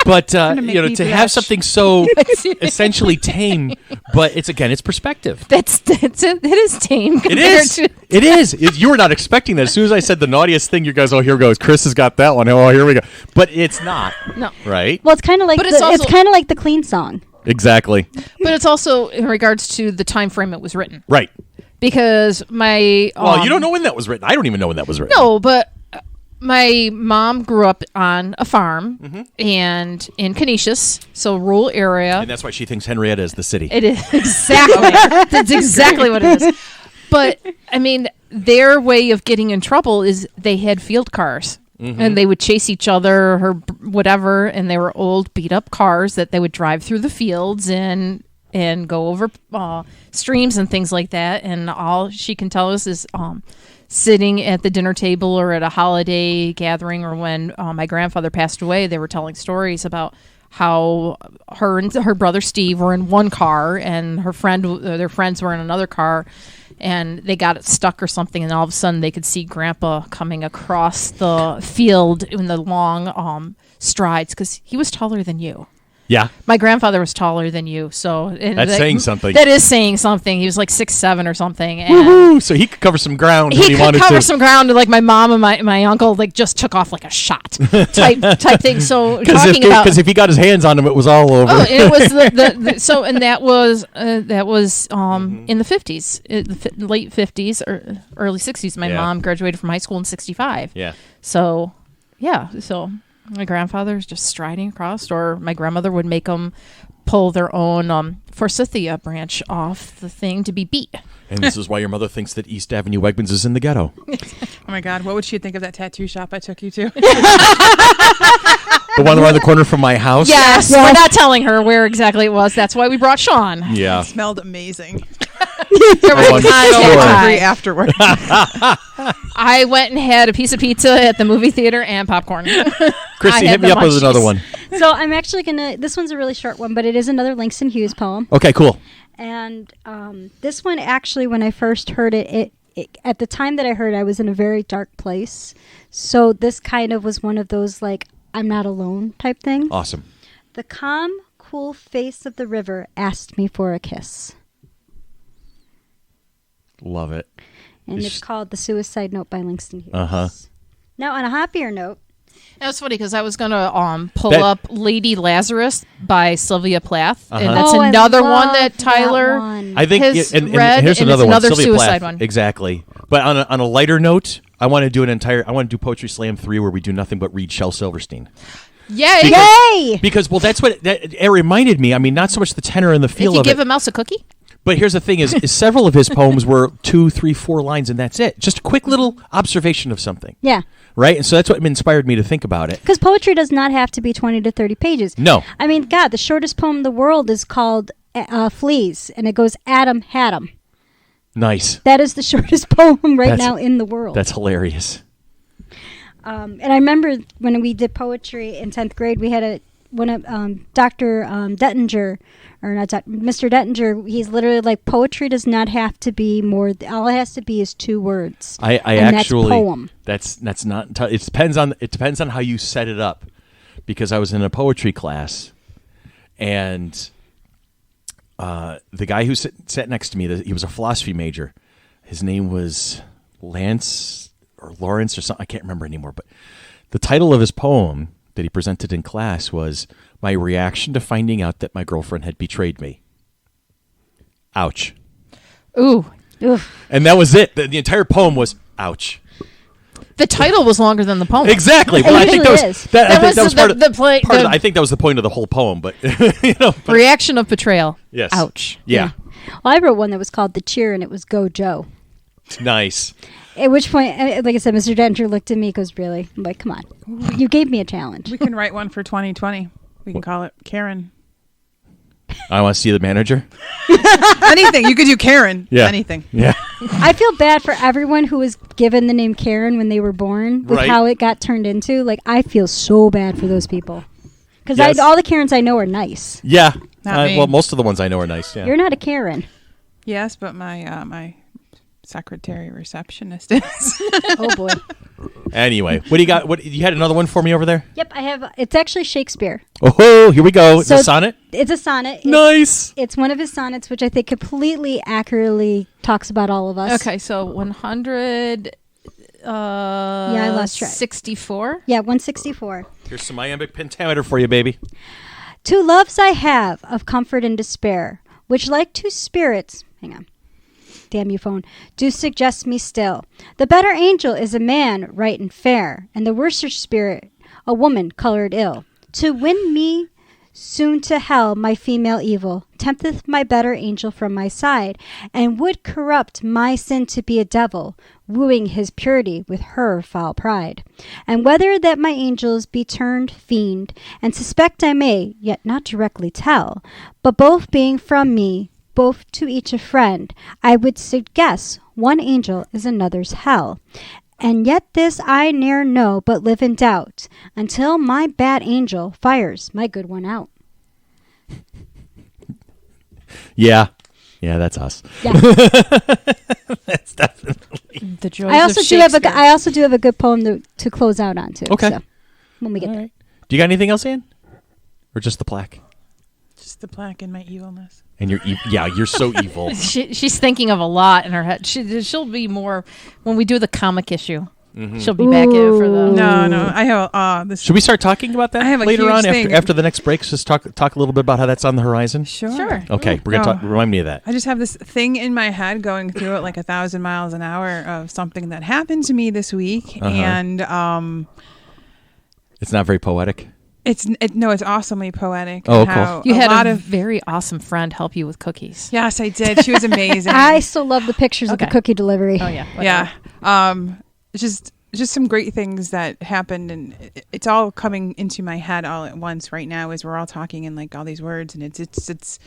But make me to have blush. something so essentially tame, but it's perspective. That's it. It is tame. It is. It is. You were not expecting that. As soon as I said the naughtiest thing, you guys, oh, here goes. Chris has got that one. Oh, here we go. But it's not. No. Right? Well, it's kind of like But it's it's also- kind of like the clean song. Exactly. But it's also in regards to the time frame it was written. Right. Because my Well, you don't know when that was written. I don't even know when that was written. No, but my mom grew up on a farm and in Canisius, so rural area. And that's why she thinks Henrietta is the city. It is exactly. That's exactly what it is. But I mean, their way of getting in trouble is they had field cars. And they would chase each other or whatever, and they were old, beat-up cars that they would drive through the fields and go over streams and things like that. And all she can tell us is sitting at the dinner table or at a holiday gathering, or when my grandfather passed away, they were telling stories about how her and her brother Steve were in one car, and their friends were in another car. And they got it stuck or something, and all of a sudden they could see Grandpa coming across the field in the long strides, because he was taller than you. Yeah. My grandfather was taller than you, so That's saying something. That is saying something. He was like 6'7" or something, and Woohoo! So he could cover some ground when he he could wanted cover to. some ground. And like my mom and my uncle like just took off like a shot type thing. So talking about Because if he got his hands on him, it was all over. Oh, it was the so, and that was in the 50s, late 50s or early 60s. My Yeah. mom graduated from high school in 65. Yeah. So, so my grandfather's just striding across, or my grandmother would make them pull their own forsythia branch off the thing to be beat. And this is why your mother thinks that East Avenue Wegmans is in the ghetto. Oh my God, what would she think of that tattoo shop I took you to? The one around the corner from my house? Yes, we're not telling her where exactly it was. That's why we brought Sean. Yeah. It smelled amazing. There was I'm a contact sure. So high. hungry afterward. I went and had a piece of pizza at the movie theater and popcorn. Christy, I hit had me the up with munchies. another one. So I'm actually this one's a really short one, but it is another Langston Hughes poem. Okay, cool. And this one, actually, when I first heard it, at the time that I heard it, I was in a very dark place. So this kind of was one of those, like, I'm not alone type thing. Awesome. The calm, cool face of the river asked me for a kiss. Love it. And it's called The Suicide Note by Langston Hughes. Uh-huh. Now, on a happier note, That was funny because I was gonna pull That- up Lady Lazarus by Sylvia Plath, Uh-huh. and that's Oh, I another one love that Tyler. one. I think, Has and read, here's and another it's one. another Sylvia suicide Plath. one. Exactly. But on a lighter note, I want to do I want to do Poetry Slam 3 where we do nothing but read Shel Silverstein. Yay! Yay! Because, well, that's what it reminded me. I mean, not so much the tenor and the If feel you of give it. a mouse a cookie, But here's the thing: is several of his poems were 2, 3, 4 lines, and that's it. Just a quick little observation of something, Yeah. right? And so that's what inspired me to think about it. Because poetry does not have to be 20 to 30 pages. No. I mean, God, the shortest poem in the world is called Fleas, and it goes Adam had 'em. Nice. That is the shortest poem right That's- now in the world. That's hilarious. And I remember when we did poetry in 10th grade, we had Dr. Dettinger, or not Mr. Dettinger, he's literally like, poetry does not have to be more, all it has to be is 2 words. I and actually that's poem. That's not. It depends on how you set it up, because I was in a poetry class, and the guy who sat next to me, he was a philosophy major. His name was Lance or Lawrence or something. I can't remember anymore. But the title of his poem that he presented in class was "My Reaction to Finding Out That My Girlfriend Had Betrayed Me." Ouch. Ooh. Oof. And that was it. The entire poem was ouch. The title was longer than the poem. Exactly. It Well, I think that usually was is. that. I That think was that was the- part of the play- part of the- I think that was the point of the whole poem. But but- Reaction of betrayal. yes. Ouch. Yeah. Well, I wrote one that was called The Cheer, and it was Go Joe. Nice. At which point, like I said, Mr. Denter looked at me and goes, really? I'm like, come on. You gave me a challenge. We can write one for 2020. We can call it Karen. I want to see the manager. Anything. You could do Karen. Yeah. Anything. Yeah. I feel bad for everyone who was given the name Karen when they were born with Right. how it got turned into. Like, I feel so bad for those people. Because Yes. all the Karens I know are nice. Yeah. Not me. Well, most of the ones I know are nice. Yeah. You're not a Karen. Yes, but my my secretary receptionist is. Oh, boy. Anyway, what do you got? What you had another one for me over there? Yep, I have. It's actually Shakespeare. Oh, here we go. It's So a sonnet. It's a sonnet. Nice. It's one of his sonnets, which I think completely accurately talks about all of us. Okay, so 100. I lost track. 64. Yeah, 164. Here's some iambic pentameter for you, baby. Two loves I have of comfort and despair, which like two spirits, hang on, damn you phone, do suggest me still. The better angel is a man right and fair, and the worser spirit a woman colored ill. To win me soon to hell my female evil tempteth my better angel from my side, and would corrupt my sin to be a devil, wooing his purity with her foul pride. And whether that my angels be turned fiend, and suspect I may, yet not directly tell, but both being from me, both to each a friend, I would guess one angel is another's hell. And yet this I ne'er know, but live in doubt, until my bad angel fires my good one out. Yeah. Yeah, that's us. Yeah. That's definitely. The joys I also of do have Shakespeare. I also do have a good poem to close out on too. Okay. So, when we get there. Do you got anything else, Ann? Or just the plaque? Just the plaque and my evilness. And you're so evil. She's thinking of a lot in her head. She'll be more when we do the comic issue. Mm-hmm. She'll be back in for the. No. I have this. Should we start talking about that I have a later huge on thing. after the next break? Just talk a little bit about how that's on the horizon. Sure. Okay, we're gonna talk. Remind me of that. I just have this thing in my head going through it like 1,000 miles an hour of something that happened to me this week, and It's not very poetic. it's awesomely poetic. Oh, and cool. how You a had lot a of very awesome friend help you with cookies. yes, I did. She was amazing. I still love the pictures of the Okay. cookie delivery. Oh yeah. yeah. It's just some great things that happened, and it's all coming into my head all at once right now as we're all talking in like all these words, and it's.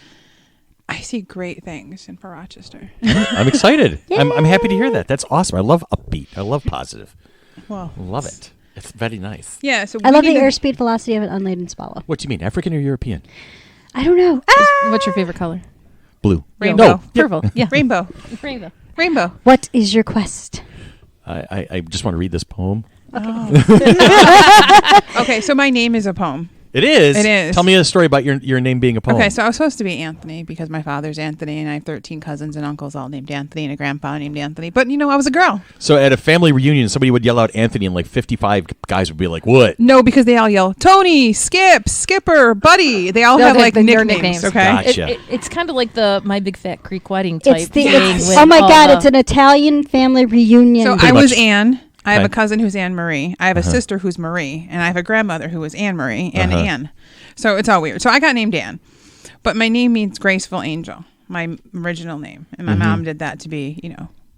I see great things for Rochester. I'm excited. I'm happy to hear that. That's awesome. I love upbeat. I love positive. Well, Love it. It's very nice. yeah. So I we love the need to- airspeed velocity of an unladen swallow. What do you mean, African or European? I don't know. What's your favorite color? Blue. Rainbow. No. Purple. Yeah. Rainbow. Rainbow. Rainbow. What is your quest? I just want to read this poem. Okay, so my name is a poem. It is. It is. Tell me a story about your name being a poem. Okay, so I was supposed to be Anthony because my father's Anthony, and I have 13 cousins and uncles all named Anthony, and a grandpa named Anthony. But I was a girl. So at a family reunion, somebody would yell out Anthony, and like 55 guys would be like, "What?" No, because they all yell Tony, Skip, Skipper, Buddy. They all They'll have have like their nicknames. nicknames. Okay. Gotcha. It's kind of like the My Big Fat Greek Wedding type It's the thing. with oh my all god! the- It's an Italian family reunion. So I Pretty was much. Anne. I have Okay. a cousin who's Anne Marie. I have a sister who's Marie, and I have a grandmother who was Anne Marie and Anne. So it's all weird. So I got named Anne, but my name means graceful angel. My original name, and my mom did that to be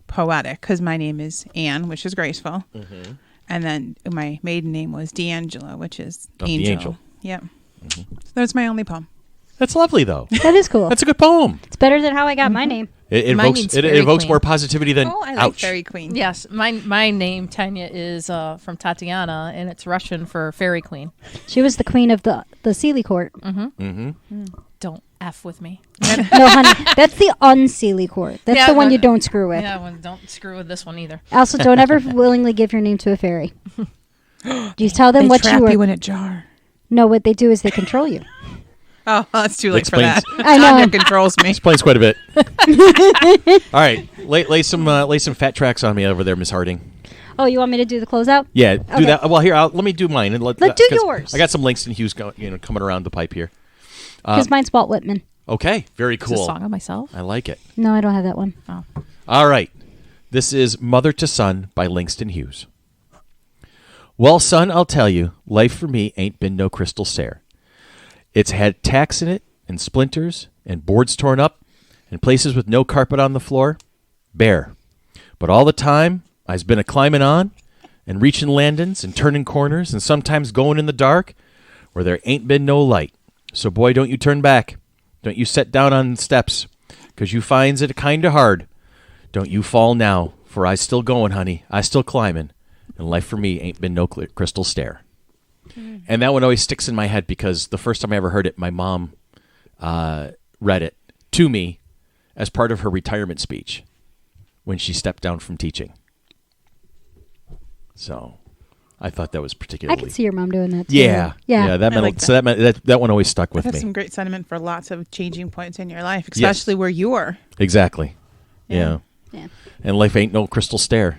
poetic because my name is Anne, which is graceful, and then my maiden name was D'Angelo, which is Of the angel. angel. Yep. So that's my only poem. That's lovely, though. that is cool. That's a good poem. It's better than how I got my name. It Mine evokes means it Fairy evokes Queen. more positivity than Oh, I like ouch. Fairy Queen. Yes, my name Tanya is from Tatiana, and it's Russian for fairy queen. She was the queen of the Sealy court. Don't f with me. No, honey, that's the unsealy court. That's Yeah, the one but- you don't screw with. Yeah, well, don't screw with this one either. Also, don't ever willingly give your name to a fairy. You tell them They what trap you are. you in a jar. No, what they do is they control you. Oh, that's too late for Explains- that. I know. Tanya controls me. Explains quite a bit. All right, lay some fat tracks on me over there, Miss Harding. Oh, you want me to do the closeout? Yeah, do Okay. that. Well, here, let me do mine. And Let's do 'cause yours. I got some Langston Hughes coming around the pipe here. Because mine's Walt Whitman. Okay, very It's a cool. song of myself. I like it. No, I don't have that one. Oh. All right. This is Mother to Son by Langston Hughes. Well, son, I'll tell you, life for me ain't been no crystal stair. It's had tacks in it, and splinters, and boards torn up, and places with no carpet on the floor. Bare. But all the time, I's been a climbing on, and reaching landings, and turning corners, and sometimes going in the dark, where there ain't been no light. So, boy, don't you turn back. Don't you set down on steps, 'cause you finds it kinda hard. Don't you fall now, for I's still going, honey. I still climbing, and life for me ain't been no crystal stair. And that one always sticks in my head because the first time I ever heard it, my mom read it to me as part of her retirement speech when she stepped down from teaching. So I thought that was I particularly... can see your mom doing that too. Yeah. Yeah. That meant, like that. So that one always stuck with That's me. some great sentiment for lots of changing points in your life, especially where you are. Exactly. Yeah. Yeah. And life ain't no crystal stair.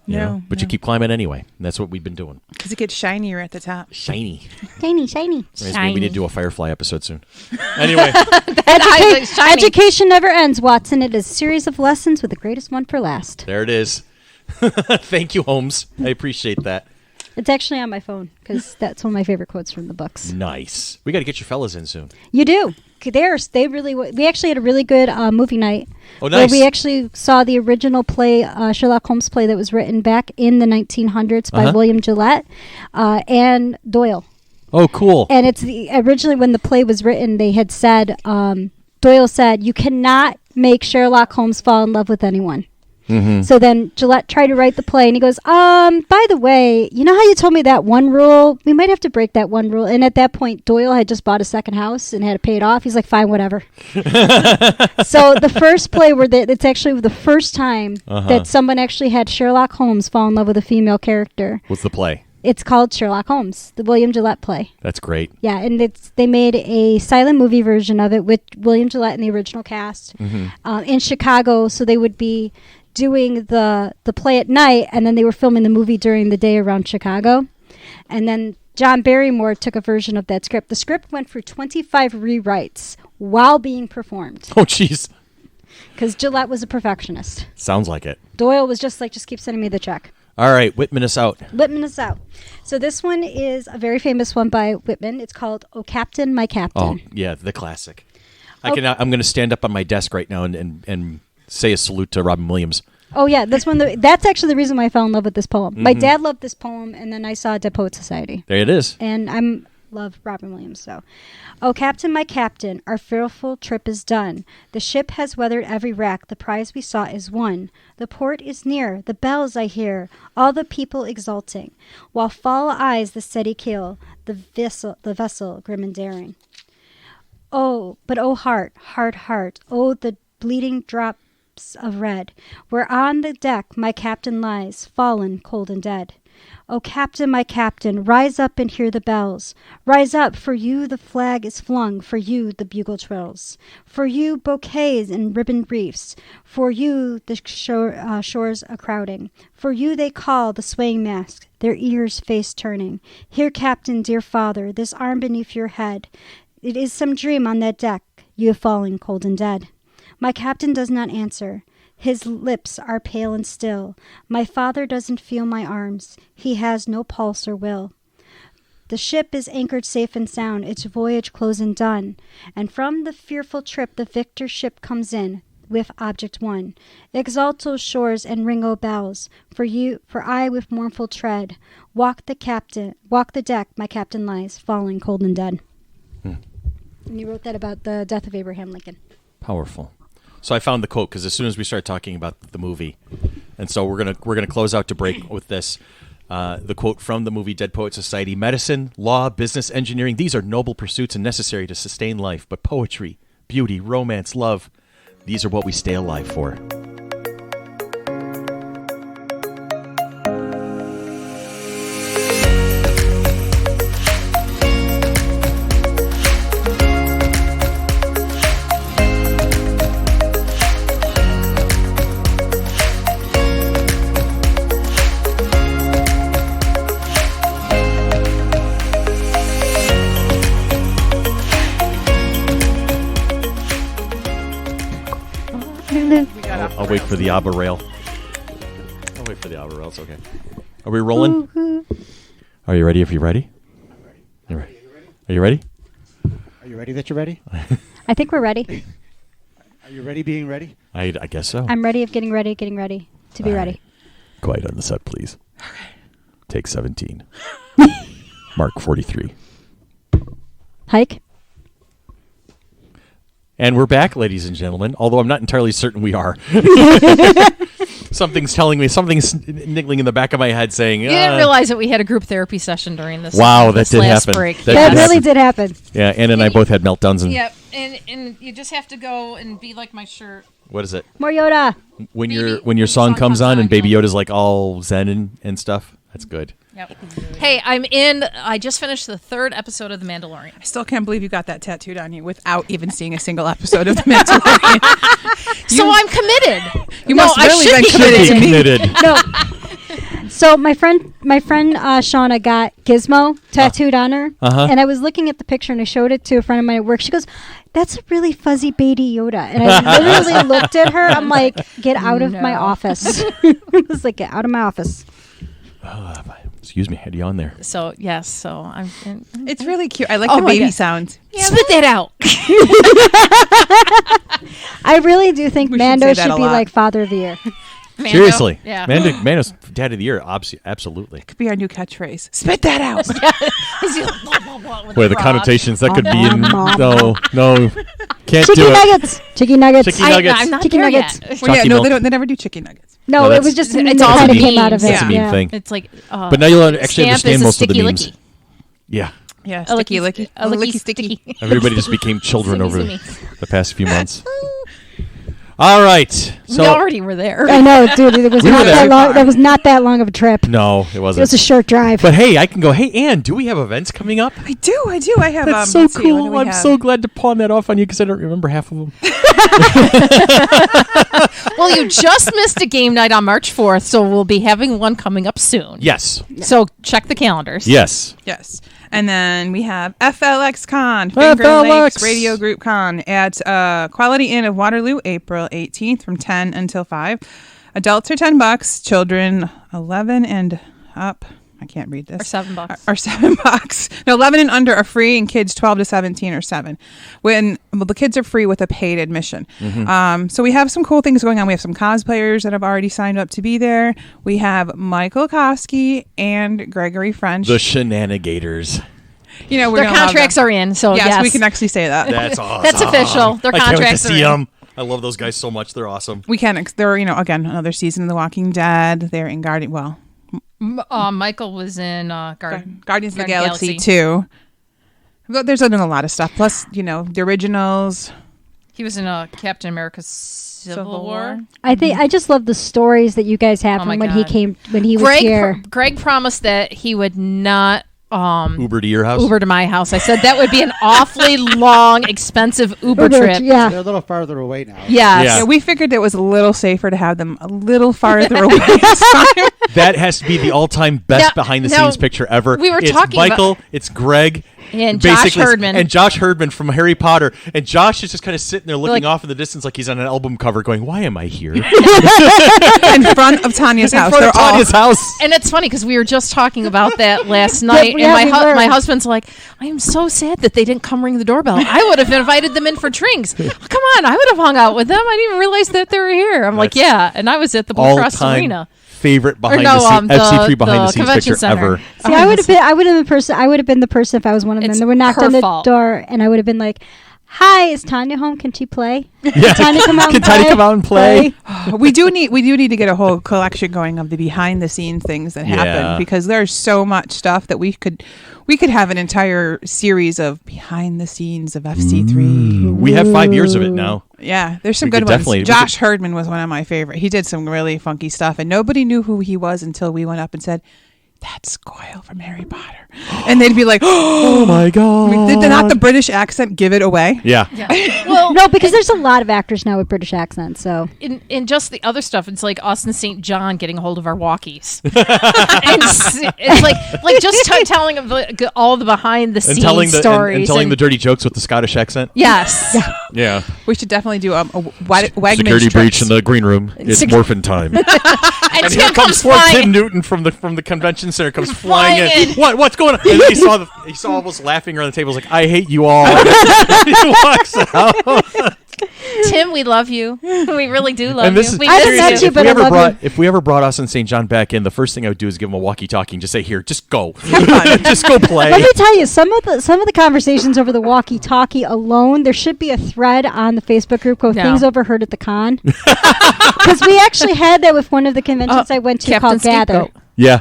You No, know? But you keep climbing anyway. And that's what we've been doing. Because it gets shinier at the top. Shiny. Shiny, shiny. Reminds me, we need to do a Firefly episode soon. Anyway. Education never ends, Watson. It is a series of lessons with the greatest one for last. There it is. Thank you, Holmes. I appreciate that. It's actually on my phone because that's one of my favorite quotes from the books. Nice. We got to get your fellas in soon. You do. We actually had a really good movie night. Oh, Where nice. we actually saw the original play, Sherlock Holmes play that was written back in the 1900s by William Gillette and Doyle. Oh, cool. And it's originally when the play was written, they had said, Doyle said, you cannot make Sherlock Holmes fall in love with anyone. Mm-hmm. So then Gillette tried to write the play, and he goes, by the way, you know how you told me that one rule? We might have to break that one rule. And at that point, Doyle had just bought a second house and had to pay it off. He's like, fine, whatever. So the first play, it's actually the first time that someone actually had Sherlock Holmes fall in love with a female character. What's the play? It's called Sherlock Holmes, the William Gillette play. That's great. Yeah, and they made a silent movie version of it with William Gillette and the original cast in Chicago. So they would be doing the play at night, and then they were filming the movie during the day around Chicago. And then John Barrymore took a version of that script. The script went through 25 rewrites while being performed Oh, jeez. because Gillette was a perfectionist. Sounds like it. Doyle was just like, just keep sending me the check. All right, Whitman us out. Whitman is out. So this one is a very famous one by Whitman. It's called "Oh Captain, My Captain." Oh, yeah, the classic. I'm going to stand up on my desk right now and say a salute to Robin Williams. Oh yeah, that's that's actually the reason why I fell in love with this poem. My dad loved this poem, and then I saw Dead Poet Society. There it is. And I love Robin Williams. So, oh captain, my captain, our fearful trip is done. The ship has weathered every wreck. The prize we sought is won. The port is near. The bells I hear. All the people exulting, while fall eyes the steady keel. The vessel grim and daring. Oh, but oh heart, heart, oh the bleeding drops of red, where on the deck my captain lies, fallen, cold and dead. Oh captain, my captain, rise up and hear the bells. Rise up, for you the flag is flung, for you the bugle trills. For you bouquets and ribbon reefs, for you the shores a crowding. For you they call the swaying mast, their ears face turning. Here captain, dear father, this arm beneath your head. It is some dream on that deck, you have fallen cold and dead. My captain does not answer. His lips are pale and still. My father doesn't feel my arms. He has no pulse or will. The ship is anchored safe and sound, its voyage close and done. And from the fearful trip the victor ship comes in, with object won. Exalt, O shores, and ring, O bells, for I with mournful tread walk the deck, my captain lies, falling cold and dead. And you wrote that about the death of Abraham Lincoln. Powerful. So I found the quote because as soon as we start talking about the movie, and so we're gonna close out to break with this. The quote from the movie Dead Poet Society: "Medicine, law, business, engineering, these are noble pursuits and necessary to sustain life. But poetry, beauty, romance, love, these are what we stay alive for." wait for the ABBA rail. I'll wait for the ABBA rail. It's okay. Are we rolling? Are you ready? If you're ready? You're ready. Are you ready? Are you ready that you're ready? I think we're ready. Are you ready being ready? I guess so. I'm ready of getting ready to be All ready. right. Quiet on the set, please. Take 17. Mark 43. Hike. And we're back, ladies and gentlemen, although I'm not entirely certain we are. Something's telling me, something's niggling in the back of my head saying, You didn't realize that we had a group therapy session during this. Wow, that this did last happen. break. That That did really happen. did happen. Yeah, Ann and I both had meltdowns. And Yep, and you just have to go and be like my shirt. what is it? More Yoda. When Baby- your song comes on and Baby yeah. Yoda's like all zen and stuff. That's good. Yep. Hey, I just finished the 3rd episode of The Mandalorian. I still can't believe you got that tattooed on you without even seeing a single episode of The Mandalorian. So I'm committed. You No, must I really should been be committed to me. Committed. No. So my friend Shauna got Gizmo tattooed on her, Uh-huh. and I was looking at the picture and I showed it to a friend of mine at work. She goes, "That's a really fuzzy Beatty Yoda," and I literally looked at her. I'm like, "Get out of my No. office!" I was like, "Get out of my office." Excuse me, had you on there? So yes, so I'm. It's really cute. I like Oh the my baby God. sounds. Spit that out. I really do think We should Mando say that should a be lot. like Father of the Year. Mando? Seriously. Yeah. Mando's Dad of the Year. Absolutely. Could be our new catchphrase. Spit that out. He's like, blah, blah, blah, with Boy, the frog. connotations that could be in. Mom. No. Can't Chicken do it. nuggets. Chicken nuggets. Chicken nuggets. I'm not Chicken there nuggets. yet. Well, yeah, Chalky no, milk. they never do chicken nuggets. No, No, it that's- was just something it's that all kind of memes. came out of it. That's a meme yeah. thing. It's like. But now you'll actually Stamp understand is a most of the sticky memes. licky. Yeah. Yeah, A sticky licky, licky. a licky sticky. sticky. Everybody just became children Zimmy, over zimmy. the past few months. All right. So we already were there. I know, dude. It was We were not there. that long. That was not that long of a trip. no, it It wasn't. was a short drive. But hey, I can go. Hey, Ann, do we have events coming up? I do. I have. That's so let's see, what do cool. we I'm have? so glad to pawn that off on you because I don't remember half of them. Well, you just missed a game night on March 4th, so we'll be having one coming up soon. Yes. So check the calendars. Yes. Yes. And then we have FLX Con, Finger Lakes Radio Group Con at Quality Inn of Waterloo, April 18th from 10 until 5. Adults are $10, children 11 and up. I can't read this. Or $7. Are $7. No, 11 and under are free, and kids 12 to 17 are 7. The kids are free with a paid admission. So we have some cool things going on. We have some cosplayers that have already signed up to be there. We have Michael Koski and Gregory French. The Shenanigators. You know, we're Their gonna love contracts them. are in, so Yes, yes. we can actually say that. That's awesome. That's official. Their I can't wait to contracts are see in. them. I love those guys so much. They're awesome. We can. They're, again, another season of The Walking Dead. They're in Guardian. Well, Michael was in Guardians of the Galaxy Galaxy. 2. But there's been a lot of stuff. Plus, the originals. He was in Captain America Civil War. I think I just love the stories that you guys have Oh my from when he God. came when he was Greg here. Greg promised that he would not Uber to your house? Uber to my house. I said that would be an awfully long, expensive Uber Uber, trip. yeah. They're a little farther away now. Yes. Yeah. Yeah, we figured it was a little safer to have them a little farther away this time. That has to be the all-time best Now- behind-the-scenes now, picture ever. we were it's talking about- Michael, it's Greg, And Josh Herdman. and Josh Herdman from Harry Potter. And Josh is just kind of sitting there looking Like- off in the distance like he's on an album cover going, why am I here? In In front of Tanya's house. front of They're all- Tanya's house. And it's funny because we were just talking about that last night, yeah, and we were. my husband's like, "I am so sad that they didn't come ring the doorbell. I would have invited them in for drinks. Oh, come on, I would have hung out with them. I didn't even realize that they were here." I'm like, That's "Yeah," and I was at the Blue Cross All-time Arena. favorite behind no, the scenes, FC3 the behind the scenes convention picture center. ever. See, I would have been the person if I was one of them. It's They were knocked her on the fault. door, and I would have been like, "Hi, is Tanya home? Can she play? Yeah. Can Tanya come out? Can and Tanya play? come out and play? we do need to get a whole collection going of the behind the scenes things that happen, Yeah. because there's so much stuff that we could have an entire series of behind the scenes of FC3. We have 5 years of it now. Yeah, there's some We good could ones. definitely- Josh Herdman was one of my favorite. He did some really funky stuff, and nobody knew who he was until we went up and said, "That's Goyle from Harry Potter." and they'd be like, Oh my god! I mean, did not the British accent give it away? Yeah. Well, No, because there's a lot of actors now with British accents. So in just the other stuff, it's like us and St. John getting a hold of our walkies. And it's like just telling of all the behind the And scenes telling the stories and telling the dirty jokes with the Scottish accent. yes. Yeah. We should definitely do a Wagman Security breach strips. in the green room. It's morphin time. And And here Tim comes comes poor flying. Tim Newton from the convention center comes flying Flying in. What's going on? And then he saw almost laughing around the table. He's like, I hate you all. And he walks out. Tim, we love you. We really do love And this you. is We I haven't miss met you. you, but I love you. if we ever brought Austin St. John back in, the first thing I would do is give him a walkie-talkie and just say, "Here, just go, just go play." let me tell you, some of the conversations over the walkie-talkie alone, there should be a thread on the Facebook group called No. "Things Overheard at the Con," because we actually had that with one of the conventions I went to Captain called Gather. Scapegoat. Yeah,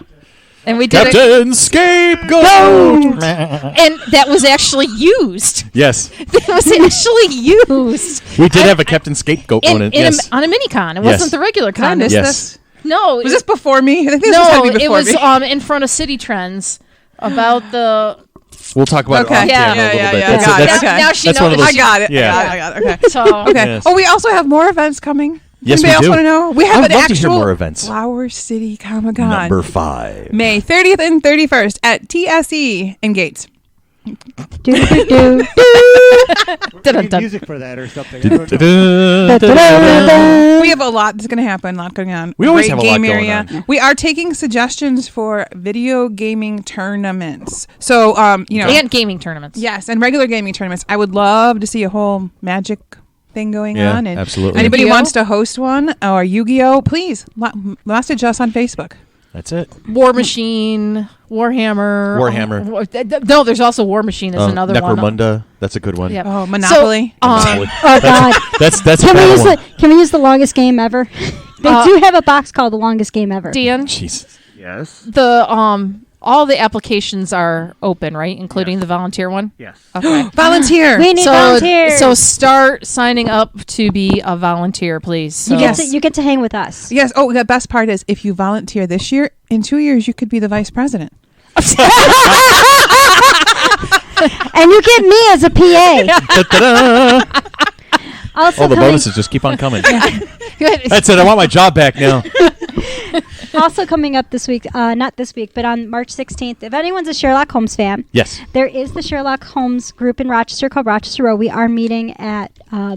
And we did it. Captain Scapegoat. And that was actually used. Yes, That was actually used. we did have a Captain Scapegoat In, on it. in Yes, on a mini con. It Yes. wasn't the regular Can I con. miss Yes. this? No. Was this before me? I think this was no, to be it before was me. in front of City Trends about the. we'll talk about Okay. it off Yeah. camera a little Yeah, bit. yeah, That's, yeah. that's, Okay. Now she that's knows. one of those- I got it. Yeah. I got it. Okay. So Okay. Yes. Oh, we also have more events coming. Yes, Anybody we else do. want to know? We have I would an love to hear actual more events. Flower City Comic Con. Number 5. May 30th and 31st at TSE in Gates. Do-do-do. We need music for that or something. I don't know. Da-da-da-da. We have a lot that's going to happen, a lot going on. We always Great have a lot game going area. on. We are taking suggestions for video gaming tournaments. So, and gaming tournaments. yes, and regular gaming tournaments. I would love to see a whole Magic thing going Yeah, on. And absolutely. Anybody Yu-Gi-Oh? wants to host one or Yu-Gi-Oh, please message us on Facebook. That's it. War Machine, Warhammer. No, there's also War Machine. There's another one. Necromunda. That's a good one. Yep. Oh, Monopoly. So, Monopoly. Oh God! That's a Can we bad use one. can we use the longest game ever? They do have a box called the longest game ever. Dan, Jesus. Yes. the all the applications are open, right? Including the volunteer one. Yes. Okay. Volunteer. We need volunteers. So start signing up to be a volunteer, please. So. you get to hang with us. Yes. Oh, the best part is if you volunteer this year, in 2 years you could be the vice president. And you get me as a PA. Da-da-da. Also Oh, the coming, bonuses just keep on coming. Good. That's it. I want my job back now. also coming up this week, not this week, but on March 16th, if anyone's a Sherlock Holmes fan, Yes. there is the Sherlock Holmes group in Rochester called Rochester Row. We are meeting at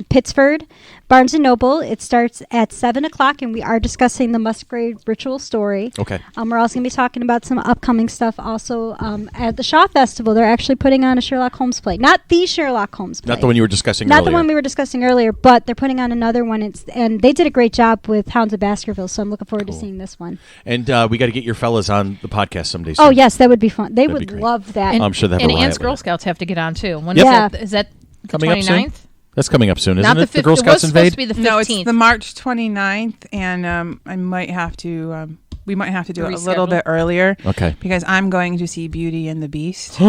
Pittsford, Barnes & Noble. It starts at 7 o'clock, and we are discussing the Musgrave ritual story. Okay. We're also going to be talking about some upcoming stuff. Also, at the Shaw Festival, they're actually putting on a Sherlock Holmes play. Not the Sherlock Holmes play. Not the one you were discussing Not earlier. the one we were discussing earlier, but they're putting on another one. And they did a great job with Hounds of Baskerville, so I'm looking forward to seeing this one. And we got to get your fellas on the podcast someday soon. Oh, yes, that would be fun. They That'd be would great. love that. And, I'm sure they have and a riot Ant's with Girl it. Scouts have to get on too. When Yep. is that the Coming up soon? 29th? That's coming up soon, isn't Not it? the 5th. Girl It Scouts was supposed to invade? be the 15th. No, it's the March 29th, and I might have to. We might have to do it a little Reschedule? bit earlier Okay. because I'm going to see Beauty and the Beast at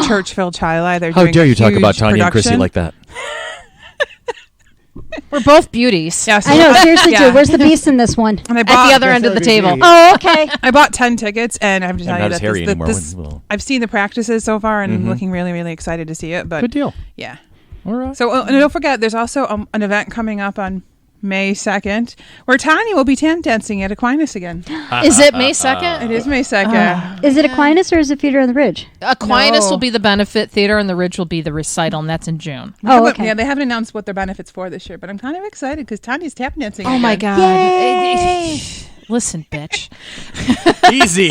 Churchville Chili. They're How doing dare a you talk huge about Tanya and Chrissy production. like that? We're both beauties. Yes. I know, seriously, Yeah. dude. Where's the beast in this one? And I At the bought, other end of the table. Oh, okay. I bought 10 tickets, and I have to tell I'm you not as that hairy this, anymore. this, Well, I've seen the practices so far, and I'm Mhm. looking really, really excited to see it. But good deal. yeah. All right. So and don't forget, there's also an event coming up on May 2nd where Tanya will be tan dancing at Aquinas again. Is it May 2nd? It is May 2nd. Is it Aquinas or is it Theater on the Ridge? Aquinas No. will be the benefit theater, and the Ridge will be the recital, and that's in June. Oh, okay. Yeah, they haven't announced what their benefits for this year, but I'm kind of excited because Tanya's tap dancing. Oh my again. God! Yay! Listen, bitch. Easy.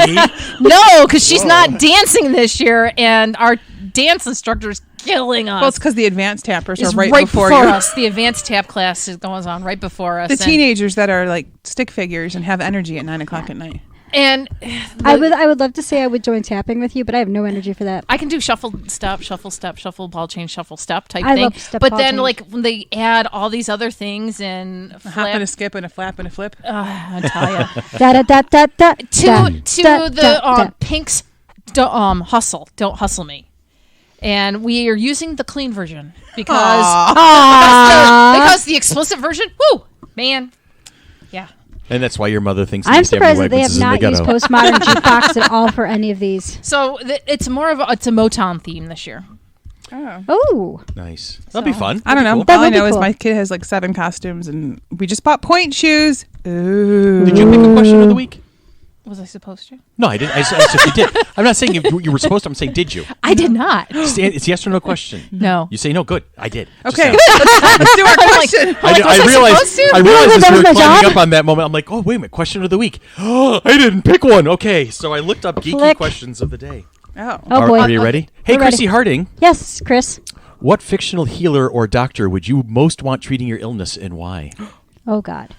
No, because she's not dancing this year, and our dance instructor is killing us. Well, it's because the advanced tappers It's are right before you. us. The advanced tap class is going on right before us. The and- teenagers that are like stick figures and have energy at 9 o'clock at night. And I would love to say I would join tapping with you, but I have no energy for that. I can do shuffle, step, shuffle, ball change, shuffle, step type I thing. love step, but ball then, change. like, when they add all these other things and A hop and a flap, skip and a flap and a flip. I tell you. Da da da da da. to the Pink's hustle. Don't hustle me. And we are using the clean version because the explicit version, woo, man. Yeah. And that's why your mother thinks I'm East Avenue surprised that they Wegmans have is in the not used ghetto. postmodern jukebox at all for any of these. So it's more of it's a Motown theme this year. Oh. Oh, Nice. That'll be fun. I don't know. That'll be That All I would be know is cool. my kid has like 7 costumes, and we just bought point shoes. Ooh. cool. Did you pick a question of the week? Was I supposed to? No, I didn't. I said you did. I'm not saying you were supposed to. I'm saying did you? I did not. It's yes or no question. No. You say no. Good. I did. Just Okay, saying. let's do our question. I realized supposed to? I realized as That we was were my climbing job? up on that moment. I'm like, oh wait a minute, question of the week. Oh, I didn't pick one. Okay, so I looked up geeky Flick. questions of the day. Oh. oh boy. Are you ready? Hey, We're ready. Chrissy Harding, Yes, Chris. what fictional healer or doctor would you most want treating your illness, and why? Oh God.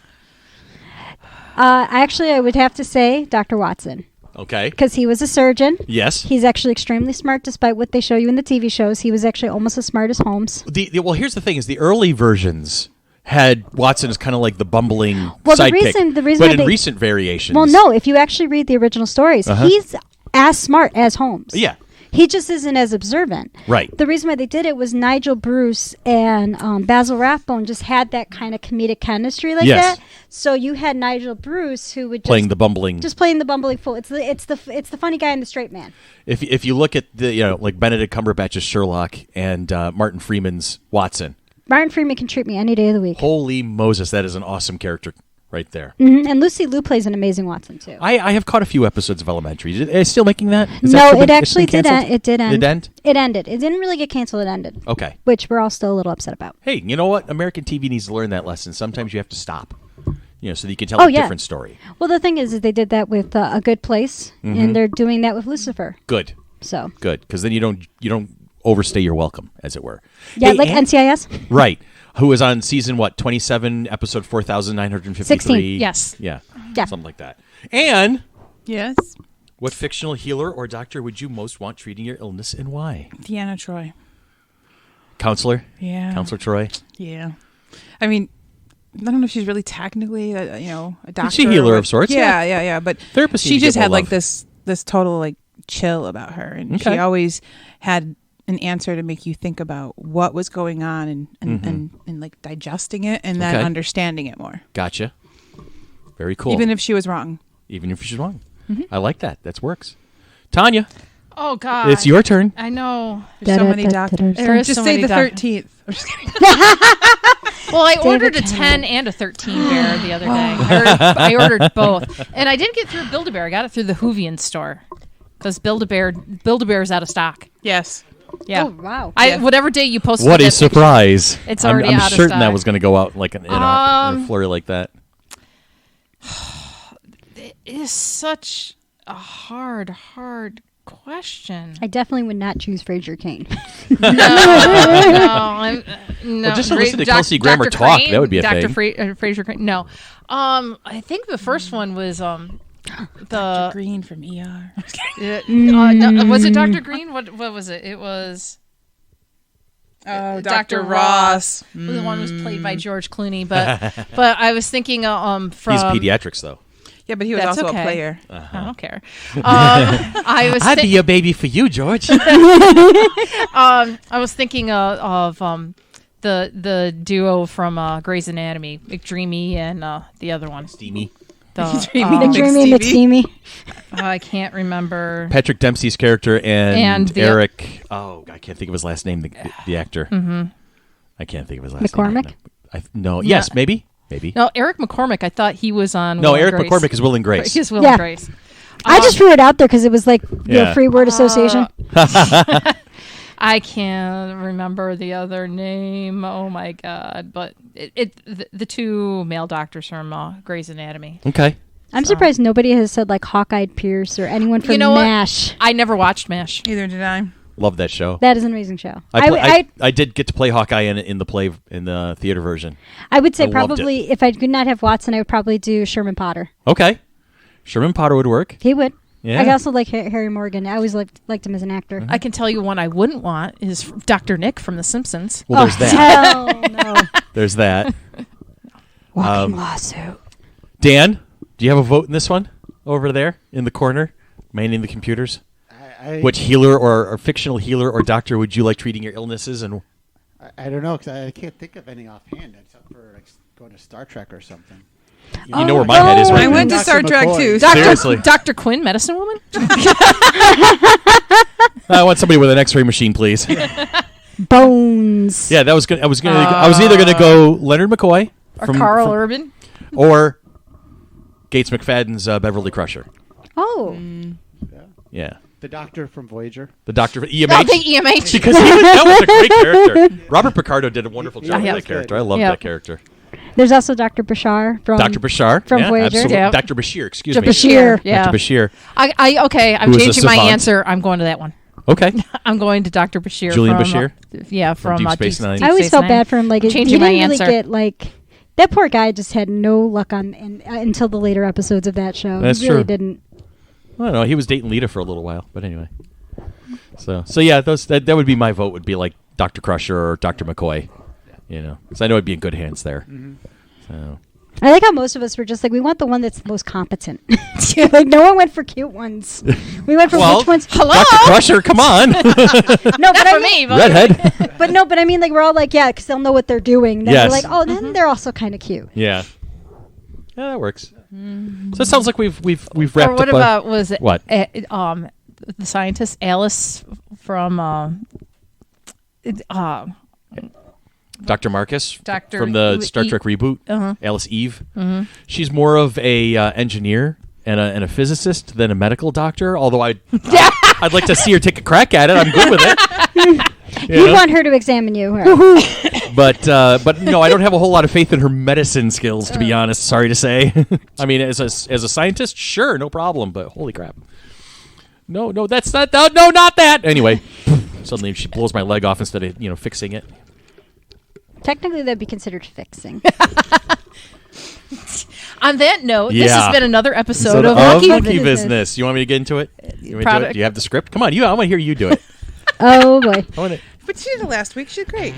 I would have to say Dr. Watson Okay. because he was a surgeon. Yes. He's actually extremely smart, despite what they show you in the TV shows. He was actually almost as smart as Holmes. Well, here's the thing: is the early versions had Watson as kind of like the bumbling Well, the sidekick. reason but why in they- recent variations, Well, no, if you actually read the original stories, he's as smart as Holmes. Yeah. He just isn't as observant. Right. The reason why they did it was Nigel Bruce and Basil Rathbone just had that kind of comedic chemistry like Yes. that. So you had Nigel Bruce who would playing the bumbling. just playing the bumbling fool. It's the funny guy and the straight man. If you look at the like Benedict Cumberbatch's Sherlock and Martin Freeman's Watson, Martin Freeman can treat me any day of the week. holy Moses, that is an awesome character right there. And Lucy Liu plays an amazing Watson too. I have caught a few episodes of Elementary. Is it still making that? Is No, that still it been- it's actually been did canceled? end. It did end. It end? It ended. It didn't really get canceled. It ended. Okay. Which we're all still a little upset about. Hey, you know what? American TV needs to learn that lesson. Sometimes you have to stop, so that you can tell Oh, a yeah. different story. Well, the thing is they did that with A Good Place, and they're doing that with Lucifer. Good, So good, because then you don't overstay your welcome, as it were. yeah, Hey, like and- NCIS. Right. Who was on season 27, episode 4953? 16, yes. Yeah. Yeah. Something like that. And Yes. what fictional healer or doctor would you most want treating your illness, and why? Deanna Troy. Counselor? Yeah. Counselor Troy? Yeah. I mean, I don't know if she's really technically, a doctor. She's a healer or- of sorts, Yeah. But Therapists need she to just get more had like love. this total like chill about her, and Okay. she always had an answer to make you think about what was going on and like digesting it and then Okay. understanding it more, Gotcha. Very cool. even if she was wrong. Even if she's wrong. I like that. That works. Tanya, Oh God. it's your turn. I know. There's so many Da-da-da-da-da. doctors. There is Just so say many the doc- 13th. I'm just kidding. Well, I ordered a David 10 and a 13 bear the other day. I ordered both, and I didn't get through Build-A-Bear. I got it through the Hoovian store because Build-A-Bear's out of stock. Yes. Yeah. Oh wow. Whatever day you posted. What a that picture- surprise. It's already I'm out of certain that stock. was going to go out like in a flurry like that. It is such a hard question. I definitely would not choose Fraser Kane. No, Well, just to listen to Kelsey Grammer talk, that would be a Dr. thing. Fraser Crane. No, I think the first one was the Green from ER. no, was it Dr. Green? What was it? It was Oh, Dr. Ross. The one was played by George Clooney, but I was thinking from He's pediatrics, though. Yeah, but he was That's also okay. a player. I don't care. I was I'd be a baby for you, George. I was thinking of the duo from Grey's Anatomy, McDreamy and the other one. Steamy. The, McDreamy McSteamy. I can't remember. Patrick Dempsey's character and the- Eric. I can't think of his last name. The actor. Mm-hmm. I can't think of his last McCormick? name. No. Yeah. Yes, maybe. No, Eric McCormick. I thought he was on. No, Will and Eric Grace. McCormick is Will and Grace. He's Will Yeah. and Grace. I just threw it out there because it was like Yeah. free word association. I can't remember the other name. Oh my god! But the two male doctors from Grey's Anatomy. Okay. I'm surprised nobody has said like Hawkeye Pierce or anyone from You know what? MASH. I never watched MASH. Neither did I. Love that show. That is an amazing show. I did get to play Hawkeye in the theater version. I would say I loved probably if I could not have Watson, I would probably do Sherman Potter. Okay. Sherman Potter would work. He would. Yeah. I also like Harry Morgan. I always liked him as an actor. I can tell you one I wouldn't want is Dr. Nick from The Simpsons. Well, there's that. Hell no. There's that. Walking lawsuit. Dan, do you have a vote in this one over there in the corner, manning the computers? Which healer or fictional healer or doctor would you like treating your illnesses? And I don't know, because I can't think of any offhand except for like going to Star Trek or something. You know where my head is right I now. went to Dr. Star Trek McCoy. too. Seriously. Dr. Quinn, medicine woman? I want somebody with an X-ray machine, please. Bones. Yeah, I was either gonna go Leonard McCoy Or Carl Urban? or Gates McFadden's Beverly Crusher. Oh. Yeah, The doctor from Voyager. the Doctor Oh, EMH. the EMH. Because that was a great character. Robert Picardo did a wonderful job Yeah, with that yeah. character. I loved Yeah. that character. There's also Dr. Bashar from Dr. Bashar from yeah, Voyager. absolutely. Yeah. Dr. Bashir, excuse Dr. me. Bashir. Yeah. Dr. Bashir. Okay, I'm Who is a changing my savant. answer. I'm going to that one. Okay. I'm going to Dr. Bashir. Julian from, Bashir? From Deep Space Nine. I always Space felt Nine. bad for him. Like, he Changing didn't my really answer. get, like... That poor guy just had no luck until the later episodes of that show. That's he really true. didn't. I don't know. He was dating Lita for a little while, but anyway. So yeah, that would be my vote. Would be like Dr. Crusher or Dr. McCoy. You know, because I know I'd be in good hands there. So I like how most of us were just like, we want the one that's the most competent. Like, no one went for cute ones. We went for which ones. Hello? Dr. Crusher, come on, No, but Not I for mean, me. But redhead. But no, but I mean, like, we're all like, yeah, because they'll know what they're doing. Then Yes. we're like, oh, then they're also kind of cute. Yeah, that works. So it sounds like we've wrapped Or what up. about, was it What? the scientist Alice from Dr. Marcus Dr. from the E- Star Trek reboot, Uh-huh. Alice Eve. She's more of a engineer and a physicist than a medical doctor. Although I'd like to see her take a crack at it. I'm good with it. You know? want her to examine you. Right? But no, I don't have a whole lot of faith in her medicine skills, to be honest. Sorry to say. I mean, as a scientist, sure, no problem. But holy crap, no, that's not not that. Anyway, suddenly she blows my leg off instead of fixing it. Technically, that'd be considered fixing. On that note, this Yeah. has been another episode So of Monkey Monkey Business. You want me to get into it? You want me to do it? Product. Do you have the script? Come on, I want to hear you do it. Oh, boy. I want to. But she did it last week. She did great.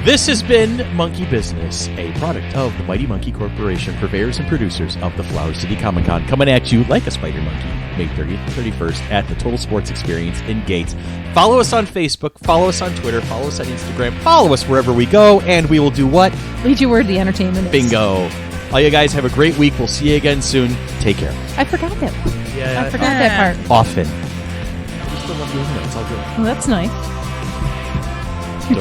This has been Monkey Business, a product of the Mighty Monkey Corporation, purveyors and producers of the Flower City Comic Con, coming at you like a spider monkey, May 30th and 31st at the Total Sports Experience in Gates. Follow us on Facebook, follow us on Twitter, follow us on Instagram, follow us wherever we go, and we will do what? Lead you where the entertainment is. Bingo. All you guys have a great week. We'll see you again soon. Take care. I forgot that one. Yeah, I forgot that part. Often. We still love you, isn't it? It's all good. Well, that's nice. So,